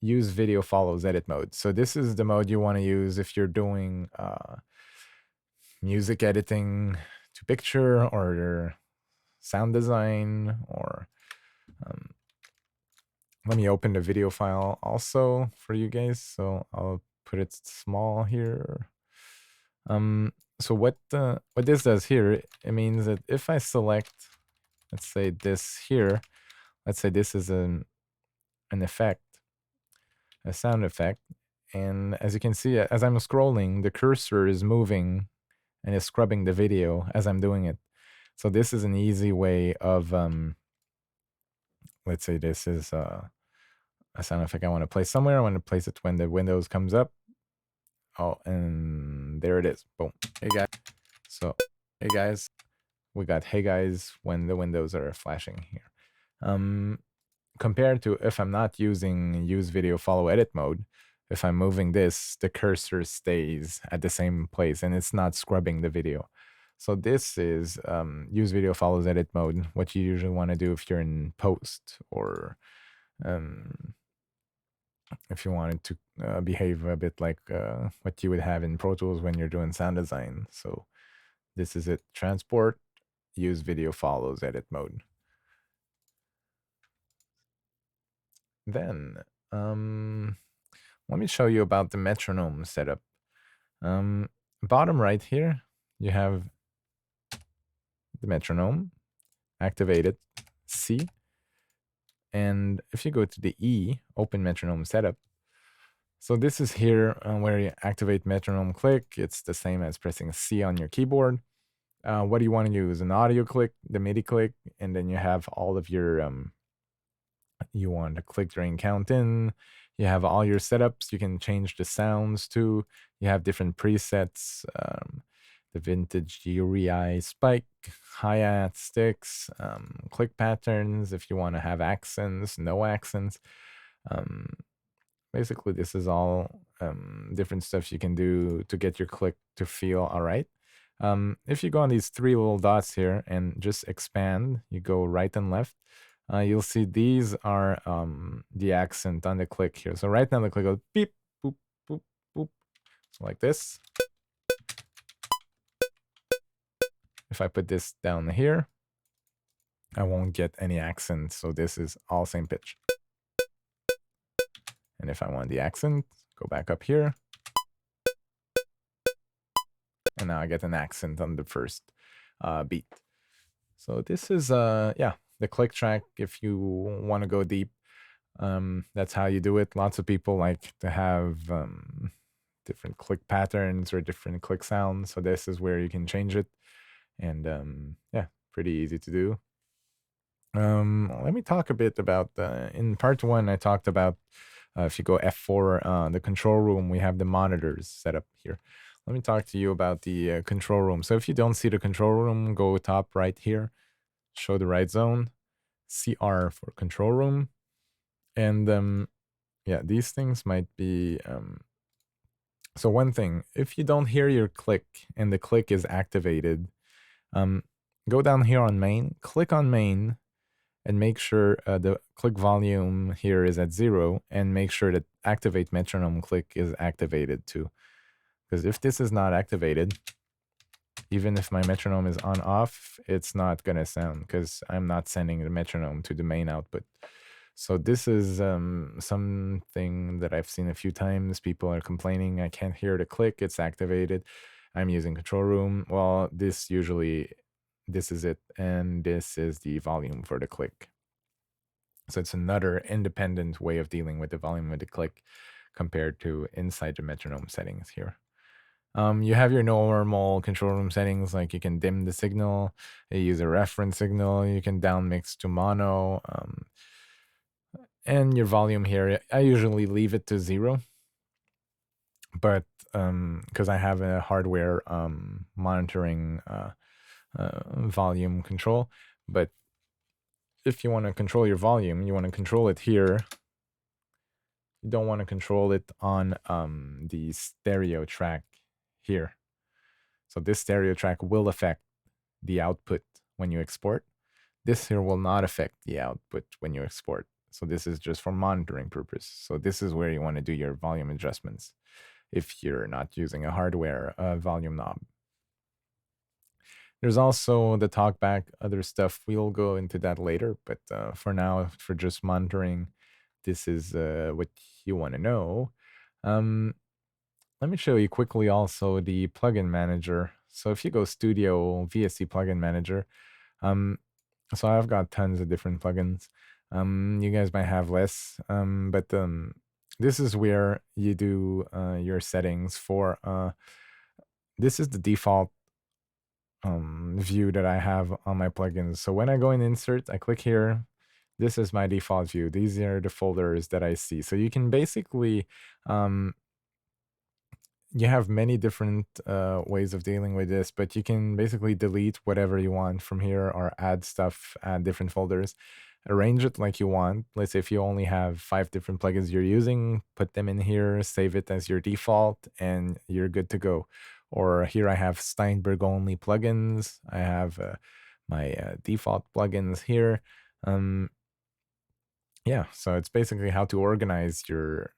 Use video follows edit mode. So this is the mode you want to use if you're doing music editing to picture or sound design, or let me open the video file also for you guys. So I'll put it small here. So what this does here, it means that if I select, let's say this here, let's say this is an effect, a sound effect, and as you can see, as I'm scrolling, the cursor is moving and is scrubbing the video as I'm doing it. So this is an easy way of, let's say this is a sound effect I want to place somewhere. I want to place it when the Windows comes up. Oh, and there it is. Boom. Hey guys. So, hey guys, we got hey guys when the windows are flashing here. Compared to if I'm not using use video follow edit mode, if I'm moving this, the cursor stays at the same place and it's not scrubbing the video. So this is use video follows edit mode, what you usually want to do if you're in post, or if you wanted to behave a bit like what you would have in Pro Tools when you're doing sound design. So this is it. Transport, use video follows edit mode. Then let me show you about the metronome setup. Bottom right here, you have the metronome, activate it, C. And if you go to the E, open metronome setup. So this is here where you activate metronome click. It's the same as pressing C on your keyboard. What do you want to use? An audio click, the MIDI click, and then you have all of your, you want to click during count in. You have all your setups. You can change the sounds too. You have different presets. The vintage URI spike, hi-hat sticks, click patterns if you want to have accents, no accents. Basically, this is all different stuff you can do to get your click to feel all right. If you go on these three little dots here and just expand, you go right and left, you'll see these are the accent on the click here. So right now the click goes beep, boop, boop, boop, so like this. If I put this down here, I won't get any accent. So this is all same pitch. And if I want the accent, go back up here. And now I get an accent on the first beat. So this is, yeah, the click track. If you want to go deep, that's how you do it. Lots of people like to have different click patterns or different click sounds. So this is where you can change it. And yeah, pretty easy to do. Let me talk a bit about, in part one, I talked about, if you go F4, the control room, we have the monitors set up here. Let me talk to you about the control room. So if you don't see the control room, go top right here, show the right zone, CR for control room. And yeah, these things might be, so one thing, if you don't hear your click and the click is activated, go down here on main, click on main, and make sure the click volume here is at 0, and make sure that activate metronome click is activated too. Because if this is not activated, even if my metronome is on off, it's not going to sound because I'm not sending the metronome to the main output. So this is something that I've seen a few times. People are complaining, I can't hear the click, it's activated. I'm using control room. Well, this is it, and this is the volume for the click. So it's another independent way of dealing with the volume of the click compared to inside the metronome settings here. You have your normal control room settings, like you can dim the signal, you use a reference signal, you can down mix to mono, and your volume here, I usually leave it to 0. But because I have a hardware monitoring volume control. But if you want to control your volume, you want to control it here. You don't want to control it on the stereo track here. So this stereo track will affect the output when you export. This here will not affect the output when you export. So this is just for monitoring purpose. So this is where you want to do your volume adjustments if you're not using a hardware volume knob. There's also the talkback, other stuff. We'll go into that later, but for now, for just monitoring, this is what you want to know. Let me show you quickly also the plugin manager. So if you go Studio VST plugin manager, so I've got tons of different plugins. You guys might have less, but this is where you do your settings for. This is the default view that I have on my plugins. So when I go in insert, I click here. This is my default view. These are the folders that I see. So you can basically, you have many different ways of dealing with this, but you can basically delete whatever you want from here or add stuff, add different folders, arrange it like you want. Let's say if you only have 5 different plugins you're using, put them in here, save it as your default, and you're good to go. Or here I have Steinberg only plugins. I have my default plugins here. Yeah, so it's basically how to organize your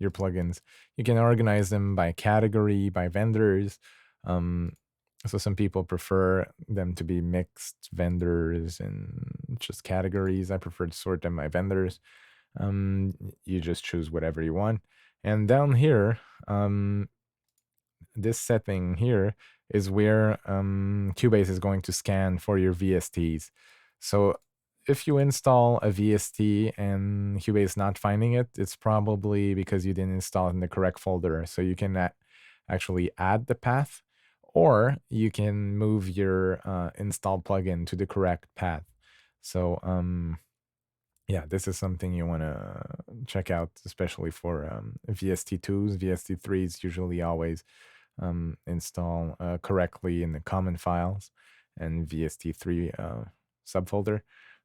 plugins. You can organize them by category, by vendors. So some people prefer them to be mixed vendors and just categories. I prefer to sort them by vendors. You just choose whatever you want. And down here, this setting here, is where Cubase is going to scan for your VSTs. So if you install a VST and Cubase is not finding it, it's probably because you didn't install it in the correct folder. So you can actually add the path, or you can move your installed plugin to the correct path. So yeah, this is something you want to check out, especially for VST2s. VST3s usually always install correctly in the common files and VST3 subfolder.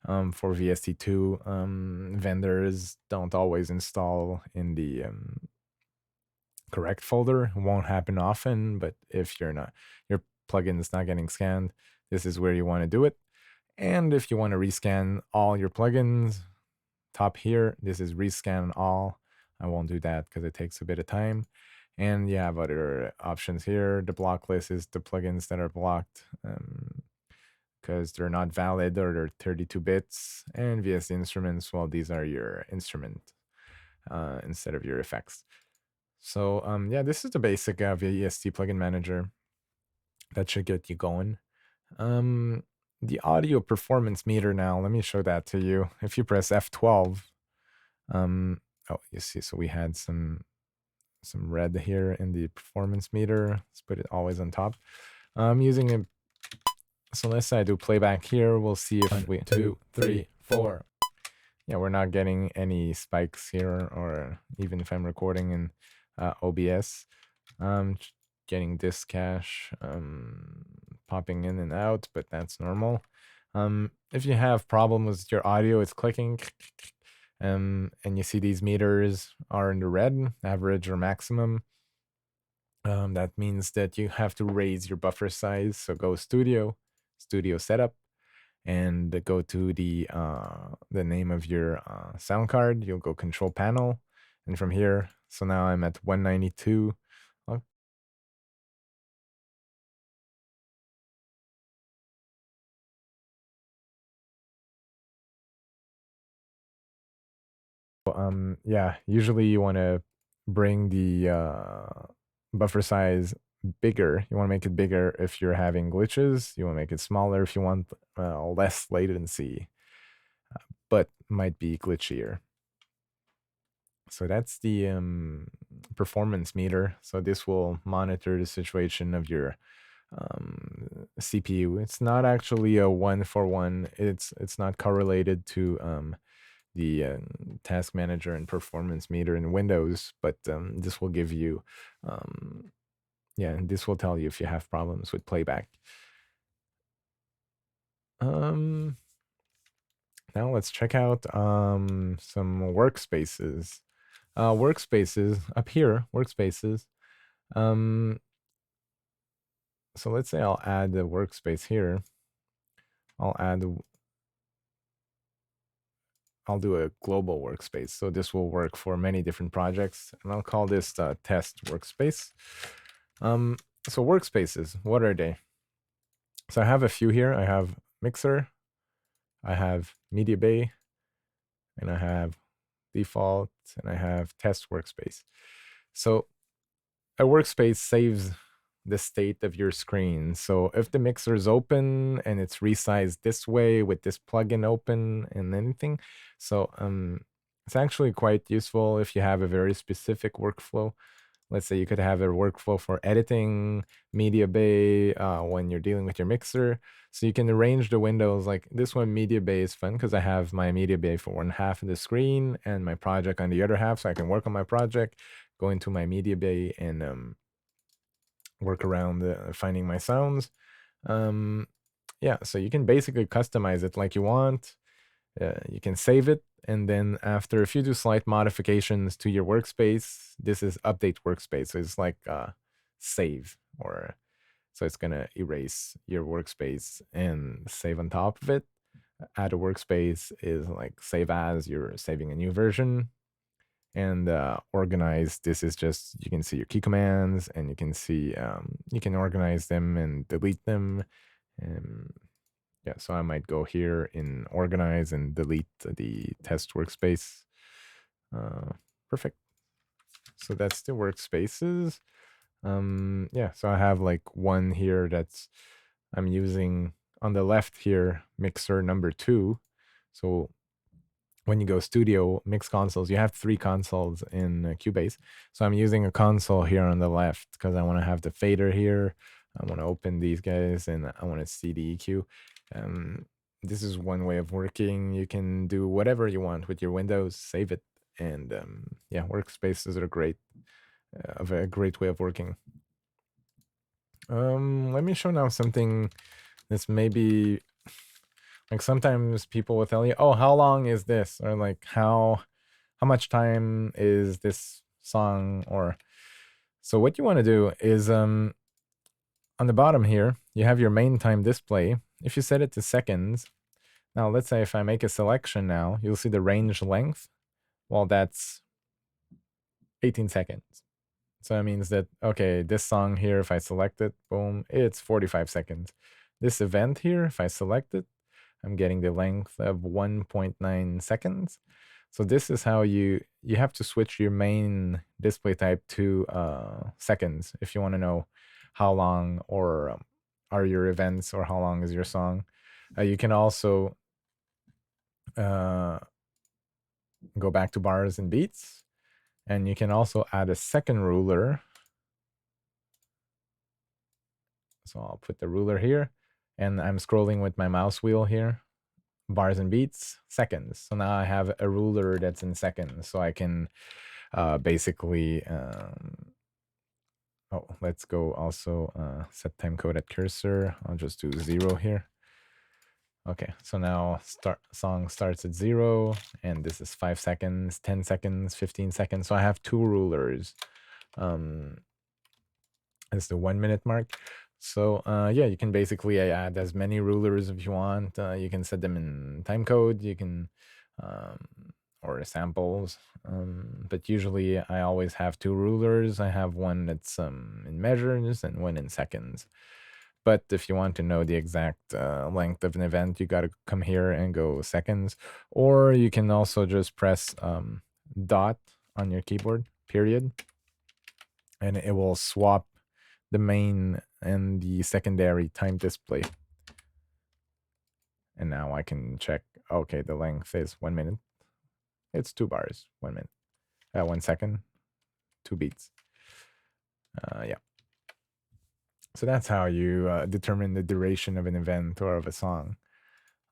For VST2, vendors don't always install in the correct folder. It won't happen often, but if your plugin is not getting scanned, this is where you want to do it. And if you want to rescan all your plugins, top here, this is rescan all. I won't do that because it takes a bit of time. And you have other options here. The block list is the plugins that are blocked because they're not valid or they're 32 bits. And VST instruments, well, these are your instrument instead of your effects. So yeah, this is the basic VST plugin manager. That should get you going. The audio performance meter now, let me show that to you. If you press F12, oh, you see, so we had some red here in the performance meter. Let's put it always on top. I'm using a, so let's say I do playback here. We'll see if 1, 2, 3, 4. Yeah, we're not getting any spikes here, or even if I'm recording in OBS. Getting disk cache popping in and out, but that's normal. If you have problems with your audio, it's clicking, and you see these meters are in the red, average or maximum. That means that you have to raise your buffer size. So go studio setup, and go to the name of your sound card. You'll go control panel, and from here, so now I'm at 192. Yeah, usually you want to bring the buffer size bigger. You want to make it bigger if you're having glitches. You want to make it smaller if you want less latency, but might be glitchier. So that's the performance meter. So this will monitor the situation of your CPU. It's not actually a 1-for-1. It's not correlated to the task manager and performance meter in Windows, but this will give you, yeah, and this will tell you if you have problems with playback. Now let's check out some workspaces. Workspaces up here, workspaces. So let's say I'll add the workspace here. I'll do a global workspace. So this will work for many different projects, and I'll call this test workspace. So workspaces, what are they? So I have a few here. I have mixer, I have media bay, and I have default, and I have test workspace. So a workspace saves the state of your screen. So if the mixer is open and it's resized this way with this plugin open and anything, so it's actually quite useful if you have a very specific workflow. Let's say you could have a workflow for editing media bay when you're dealing with your mixer. So you can arrange the windows. Like this one, media bay is fun because I have my media bay for one half of the screen and my project on the other half. So I can work on my project, go into my media bay, and work around finding my sounds. Yeah, so you can basically customize it like you want. You can save it, and then after, if you do slight modifications to your workspace, this is update workspace. So it's like save, or so it's gonna erase your workspace and save on top of it. Add a workspace is like save as, you're saving a new version. And organize, this is just, you can see your key commands, and you can see you can organize them and delete them. And yeah, so I might go here in organize and delete the test workspace. Perfect. So that's the workspaces. Yeah, so I have like one here that's I'm using on the left here, mixer number 2. So when you go studio mix consoles, you have 3 consoles in Cubase. So I'm using a console here on the left because I want to have the fader here. I want to open these guys and I want to see the EQ. This is one way of working. You can do whatever you want with your Windows, save it, and yeah, Workspaces are great, a great way of working. Let me show now something that's maybe like sometimes people will tell you, "Oh, how long is this?" or like how much time is this song? Or so what you want to do is on the bottom here, you have your main time display. If you set it to seconds, now let's say if I make a selection now, you'll see the range length. Well, that's 18 seconds. So that means that, okay, this song here, if I select it, boom, it's 45 seconds. This event here, if I select it, I'm getting the length of 1.9 seconds. So this is how you have to switch your main display type to seconds if you want to know how long or are your events or how long is your song. You can also go back to bars and beats, and you can also add a second ruler. So I'll put the ruler here, and I'm scrolling with my mouse wheel here. Bars and beats, seconds. So now I have a ruler that's in seconds, so I can basically oh, let's go also set timecode at cursor. I'll just do 0 here. Okay, so now song starts at 0, and this is 5 seconds, 10 seconds, 15 seconds. So I have 2 rulers. It's the 1 minute mark. So yeah, you can basically add as many rulers if you want. You can set them in timecode. You can or samples. But usually I always have 2 rulers. I have one that's in measures and one in seconds. But if you want to know the exact length of an event, you got to come here and go seconds. Or you can also just press dot on your keyboard, period, and it will swap the main and the secondary time display. And now I can check, okay, the length is 1 minute. It's 2 bars, 1 minute, 1 second, 2 beats. Yeah. So that's how you determine the duration of an event or of a song.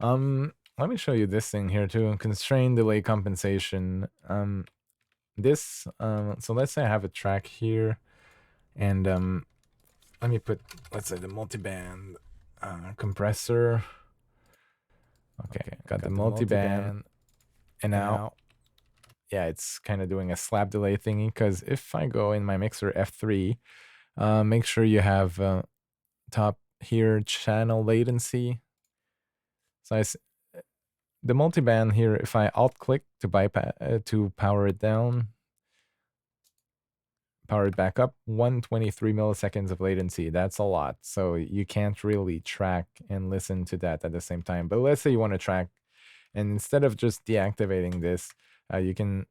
Let me show you this thing here too. Constrain delay compensation. So let's say I have a track here, and let me put, let's say, the multiband compressor. Okay, got the multiband, and now, yeah, it's kind of doing a slap delay thingy, because if I go in my mixer F3, make sure you have top here channel latency. So the multiband here, if I alt click to bypass to power it down, power it back up, 123 milliseconds of latency. That's a lot. So you can't really track and listen to that at the same time. But let's say you want to track, and instead of just deactivating this, you can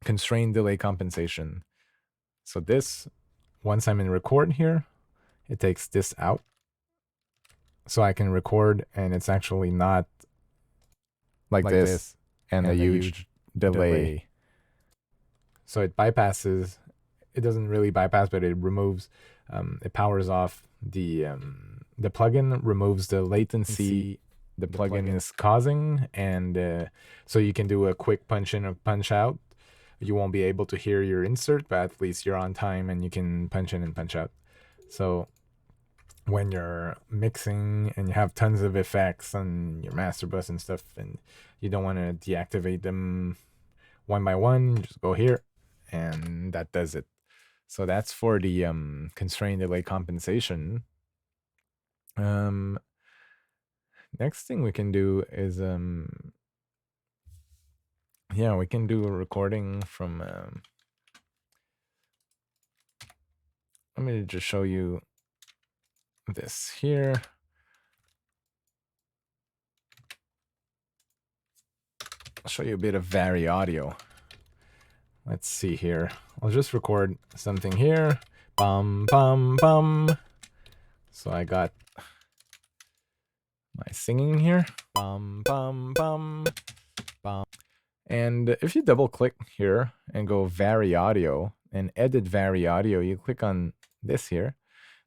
constrain delay compensation. So this, once I'm in record here, it takes this out. So I can record, and it's actually not like this and a huge delay. So it bypasses, it doesn't really bypass, but it removes, it powers off the plugin, removes the latency the plugin is causing, and so you can do a quick punch in or punch out. You won't be able to hear your insert, but at least you're on time and you can punch in and punch out. So when you're mixing and you have tons of effects on your master bus and stuff, and you don't want to deactivate them one by one, just go here, and that does it. So that's for the constraint delay compensation. Next thing we can do is yeah, we can do a recording from let me just show you this here. I'll show you a bit of Variaudio. Let's see here. I'll just record something here, Bum, bum, bum. So I got my singing here. Bum, bum, bum, bum. And if you double click here and go Variaudio and edit Variaudio, you click on this here.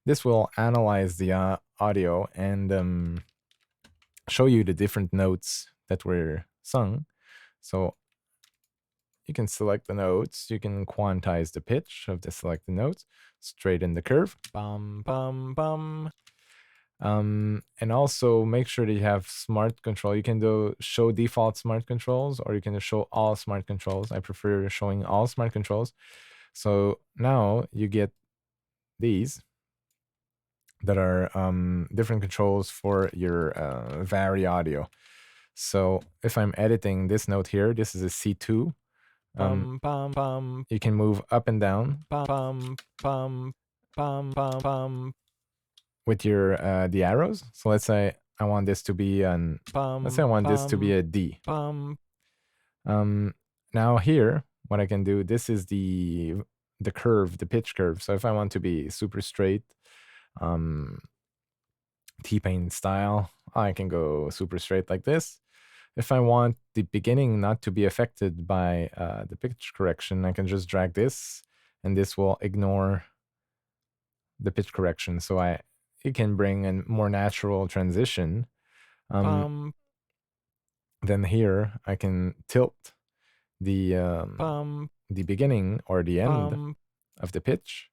This will analyze the audio and show you the different notes that were sung. So you can select the notes, you can quantize the pitch of the selected notes, straighten the curve, bum, bum, bum. And also make sure that you have smart control. You can do show default smart controls, or you can show all smart controls. I prefer showing all smart controls. So now you get these that are different controls for your Variaudio. So if I'm editing this note here, this is a C2. You can move up and down with your the arrows. So let's say I want this to be an let's say I want this to be a D. Now here, what I can do, this is the curve, the pitch curve. So if I want to be super straight, T-Pain style, I can go super straight like this. If I want the beginning not to be affected by the pitch correction, I can just drag this, and this will ignore the pitch correction. So it can bring a more natural transition. Then here I can tilt the beginning or the end of the pitch.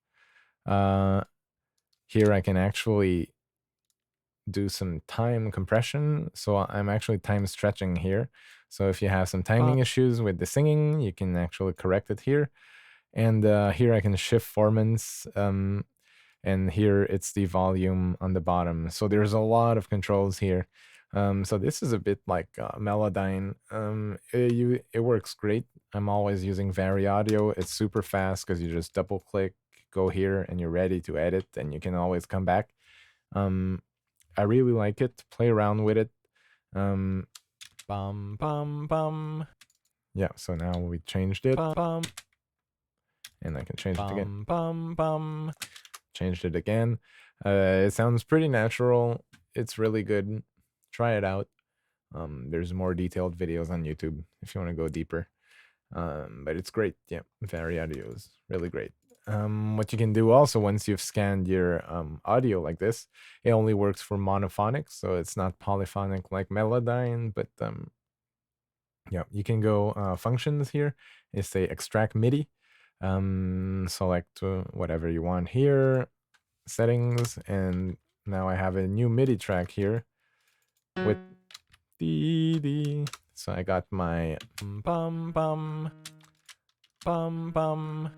Here I can actually do some time compression. So I'm actually time stretching here. So if you have some timing issues with the singing, you can actually correct it here. And here I can shift formants. And here it's the volume on the bottom. So there's a lot of controls here. So this is a bit like Melodyne. It works great. I'm always using Variaudio. It's super fast because you just double click, go here, and you're ready to edit, and you can always come back. I really like it. Play around with it. Bum, bum, bum. Yeah, so now we changed it. And I can change it again. Bum, bum. Changed it again. It sounds pretty natural. It's really good. Try it out. There's more detailed videos on YouTube if you want to go deeper. But it's great. Yeah, Variaudio is really great. What you can do also, once you've scanned your audio like this, it only works for monophonic, so it's not polyphonic like Melodyne, but yeah, you can go functions here and say extract MIDI, select whatever you want here, settings, and now I have a new MIDI track here with the so I got my bum bum bum bum.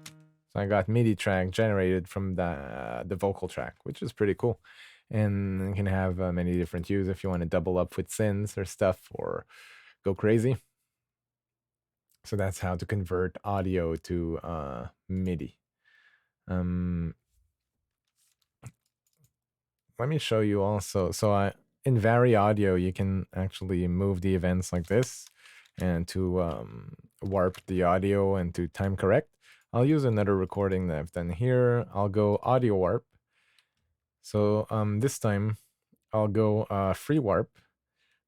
So I got MIDI track generated from the vocal track, which is pretty cool. And you can have many different use if you want to double up with synths or stuff or go crazy. So that's how to convert audio to MIDI. Let me show you also. So in Variaudio, you can actually move the events like this and to warp the audio and to time correct. I'll use another recording that I've done here. I'll go audio warp. So this time I'll go free warp.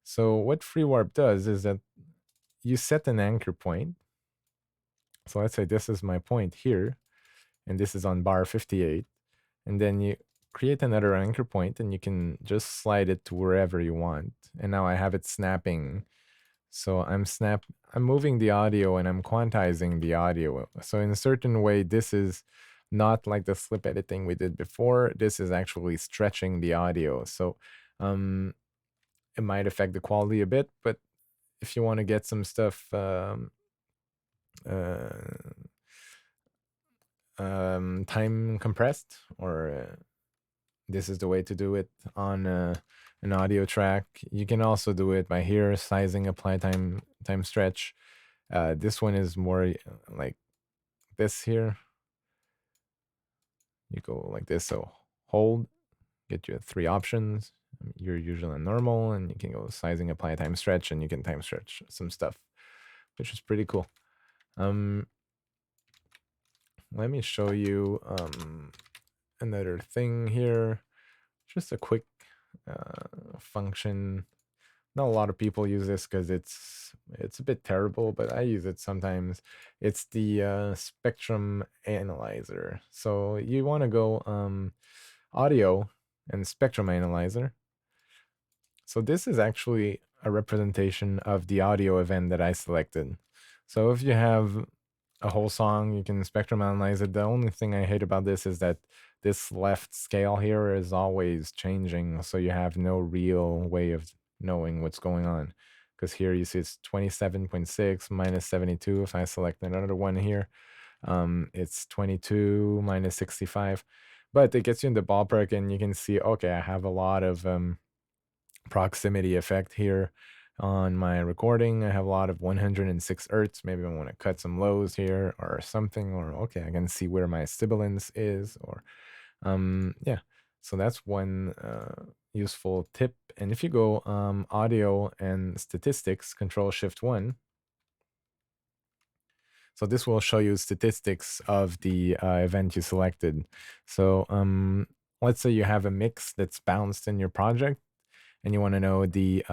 So what free warp does is that you set an anchor point. So let's say this is my point here, and this is on bar 58. And then you create another anchor point, and you can just slide it to wherever you want. And now I have it snapping. So I'm moving the audio and I'm quantizing the audio. So in a certain way, this is not like the slip editing we did before. This is actually stretching the audio. So it might affect the quality a bit, but if you want to get some stuff time compressed, or this is the way to do it on an audio track. You can also do it by here, sizing, apply time stretch. This one is more like this here. You go like this, so hold, get you 3 options. You're usually on normal, and you can go sizing, apply time stretch, and you can time stretch some stuff, which is pretty cool. Let me show you another thing here. Just a quick function. Not a lot of people use this because it's a bit terrible, but I use it sometimes. It's the spectrum analyzer. So you want to go audio and spectrum analyzer. So this is actually a representation of the audio event that I selected. So if you have a whole song, you can spectrum analyze it. The only thing I hate about this is that this left scale here is always changing, so you have no real way of knowing what's going on. Because here you see it's 27.6 minus 72. If I select another one here, it's 22 minus 65. But it gets you in the ballpark, and you can see, okay, I have a lot of proximity effect here on my recording. I have a lot of 106 hertz. Maybe I want to cut some lows here or something, or okay, I can see where my sibilance is, or yeah. So that's one useful tip. And if you go audio and statistics, Control-Shift-1, so this will show you statistics of the event you selected. So let's say you have a mix that's bounced in your project, and you want to know the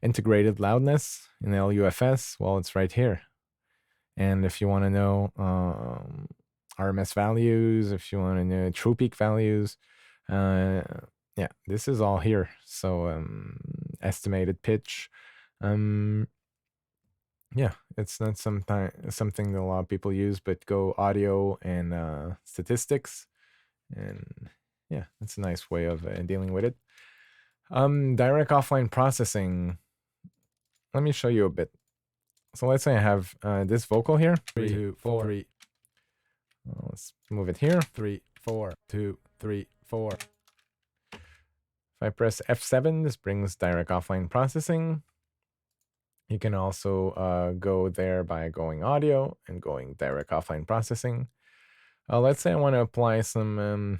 integrated loudness in LUFS, well, it's right here. And if you want to know RMS values, if you want to know true peak values, yeah, this is all here. So estimated pitch, yeah, it's not something that a lot of people use, but go audio and statistics, and yeah, that's a nice way of dealing with it. Direct offline processing. Let me show you a bit. So let's say I have this vocal here. 3, 2, 4. 3. Let's move it here. 3, 4, 2, 3, 4. If I press F7, this brings direct offline processing. You can also go there by going audio and going direct offline processing. Let's say I want to apply some,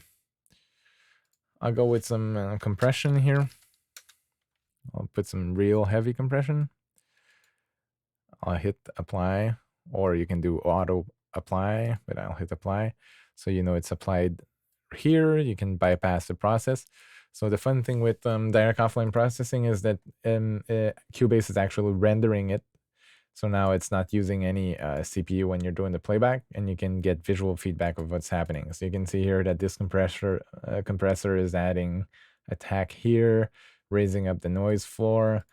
I'll go with some compression here. I'll put some real heavy compression. I'll hit apply, or you can do auto apply, but I'll hit apply. So you know it's applied here. You can bypass the process. So the fun thing with direct offline processing is that Cubase is actually rendering it. So now it's not using any CPU when you're doing the playback, and you can get visual feedback of what's happening. So you can see here that this compressor is adding attack here, raising up the noise floor,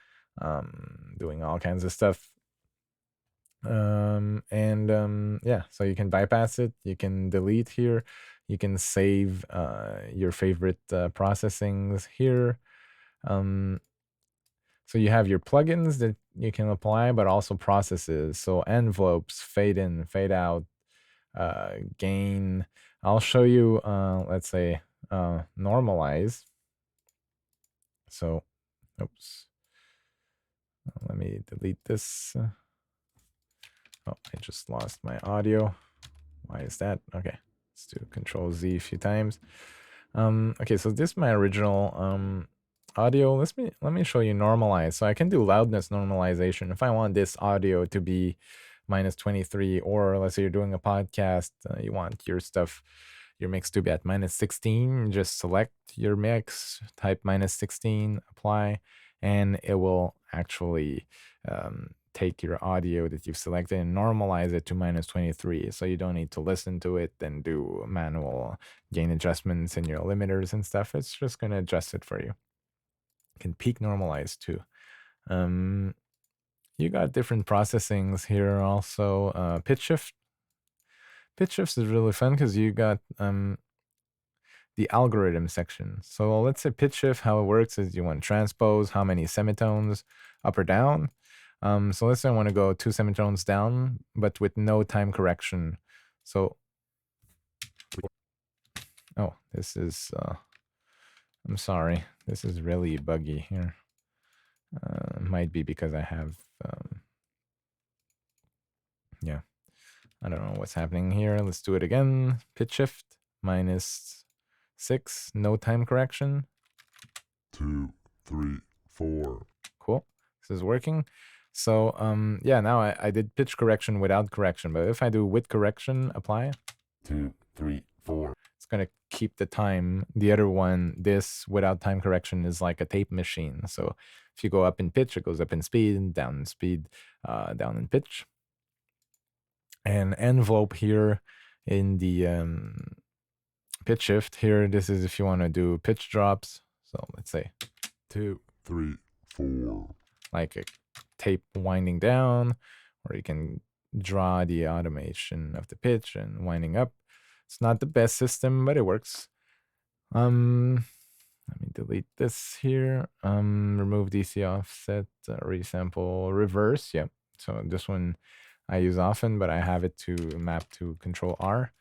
doing all kinds of stuff. Yeah, so you can bypass it, you can delete here, you can save your favorite processings here. So you have your plugins that you can apply, but also processes. So envelopes, fade in, fade out, gain. I'll show you, let's say, normalize. So, oops. Let me delete this. Oh, I just lost my audio. Why is that? Okay, let's do Control-Z a few times. Okay, so this is my original audio. Let me show you normalize. So I can do loudness normalization. If I want this audio to be minus 23, or let's say you're doing a podcast, you want your mix to be at minus 16, just select your mix, type minus 16, apply, and it will actually take your audio that you've selected and normalize it to minus 23. So you don't need to listen to it and do manual gain adjustments in your limiters and stuff. It's just going to adjust it for you. You can peak normalize too. You got different processings here also. Pitch shift. Pitch shifts is really fun because you got the algorithm section. So let's say pitch shift, how it works is you want to transpose how many semitones up or down. So let's say I want to go 2 semitones down, but with no time correction. So, oh, this is, I'm sorry, this is really buggy here. Might be because I have, yeah, I don't know what's happening here. Let's do it again. Pitch shift, minus 6, no time correction. 2, 3, 4. Cool, this is working. So, yeah, now I did pitch correction without correction, but if I do with correction, apply. 2, 3, 4. It's going to keep the time. The other one, this without time correction, is like a tape machine. So if you go up in pitch, it goes up in speed, down in speed, down in pitch. And envelope here in the pitch shift here, this is if you want to do pitch drops. So let's say 2, 3, 4. Like a tape winding down, or you can draw the automation of the pitch and winding up. It's not the best system, but it works. Let me delete this here. Remove DC offset, resample, reverse. Yeah. So this one I use often, but I have it to map to Control R.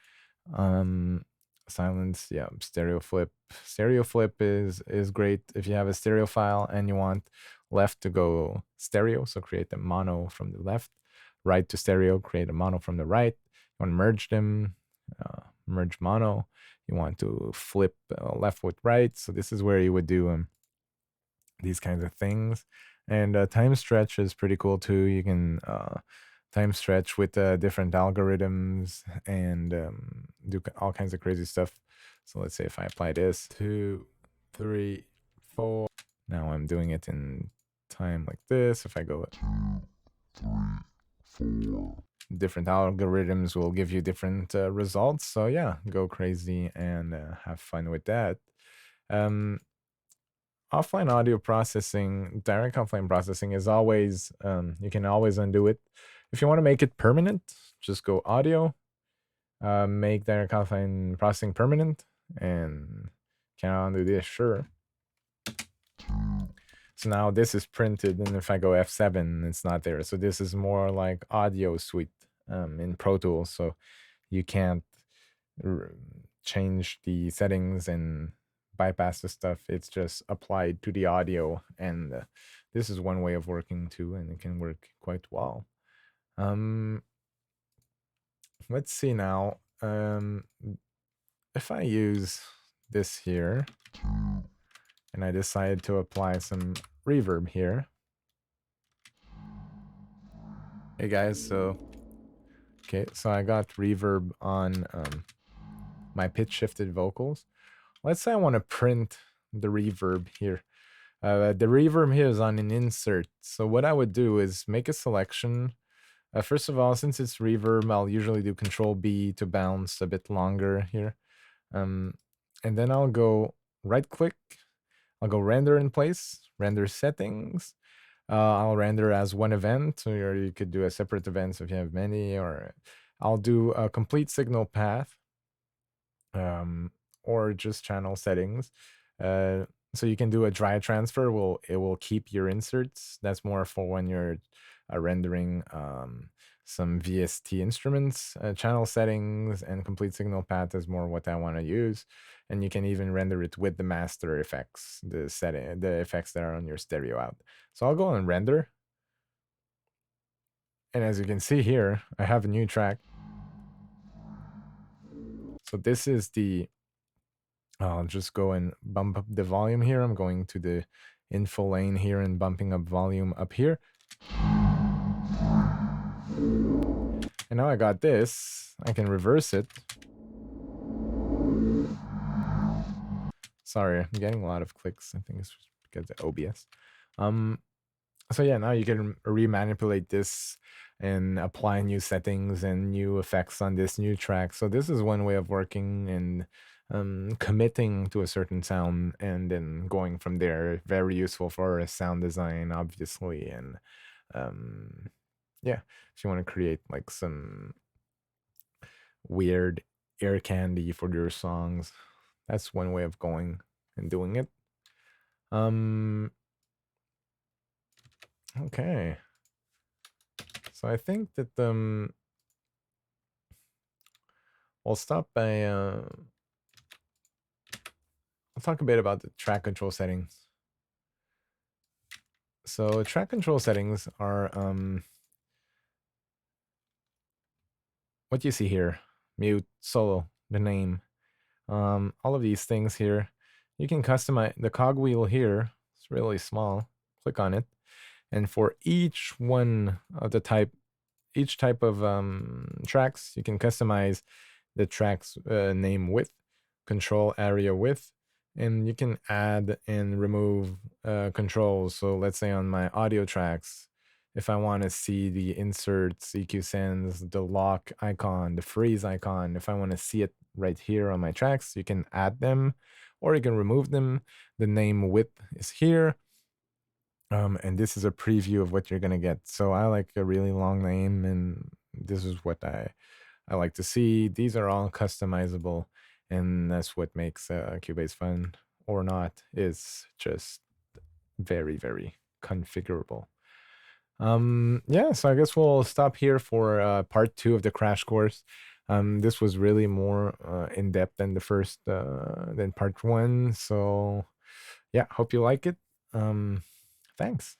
Silence, yeah. Stereo flip. Stereo flip is great if you have a stereo file and you want left to go stereo, so create the mono from the left. Right to stereo, create a mono from the right. You want to merge them, merge mono. You want to flip left with right. So this is where you would do these kinds of things. And time stretch is pretty cool too. You can time stretch with different algorithms and do all kinds of crazy stuff. So let's say if I apply this, 2, 3, 4. Now I'm doing it in time like this. If I go 2, 3, 4. Different algorithms will give you different results. So yeah, go crazy and have fun with that. Offline audio processing, direct offline processing is always, you can always undo it. If you want to make it permanent, just go audio, make direct offline processing permanent, and can I undo this? Sure. So now this is printed, and if I go F7, it's not there. So this is more like audio suite in Pro Tools. So you can't change the settings and bypass the stuff. It's just applied to the audio, and this is one way of working too, and it can work quite well. Let's see now. If I use this here and I decide to apply some reverb here. Hey guys, so I got reverb on my pitch shifted vocals. Let's say I want to print the reverb here. The reverb here is on an insert. So what I would do is make a selection. First of all, since it's reverb, I'll usually do Control B to bounce a bit longer here. And then I'll go right click. I'll go render in place, render settings. I'll render as one event, or you could do a separate event if you have many, or I'll do a complete signal path, or just channel settings. So you can do a dry transfer. It will keep your inserts. That's more for when you're rendering some VST instruments. Channel settings and complete signal path is more what I want to use. And you can even render it with the master effects, the effects that are on your stereo out. So I'll go and render. And as you can see here, I have a new track. So this is I'll just go and bump up the volume here. I'm going to the info lane here and bumping up volume up here. And now I got this. I can reverse it. Sorry, I'm getting a lot of clicks. I think it's because of OBS. So yeah, now you can remanipulate this and apply new settings and new effects on this new track. So this is one way of working and committing to a certain sound and then going from there. Very useful for sound design, obviously. And yeah, if you want to create like some weird ear candy for your songs, that's one way of going and doing it. Okay. So I think that we'll stop by I'll talk a bit about the track control settings. So track control settings are what you see here: mute, solo, the name, all of these things here. You can customize the cogwheel here. It's really small. Click on it, and for each one of the each type of tracks, you can customize the track's name width, control area width, and you can add and remove controls. So let's say on my audio tracks, if I want to see the inserts, EQ sends, the lock icon, the freeze icon, if I want to see it right here on my tracks, you can add them or you can remove them. The name width is here. And this is a preview of what you're going to get. So I like a really long name, and this is what I like to see. These are all customizable, and that's what makes Cubase fun or not, is just very, very configurable. Yeah, so I guess we'll stop here for part 2 of the crash course. This was really more in depth than the first than part 1. So yeah, hope you like it. Thanks.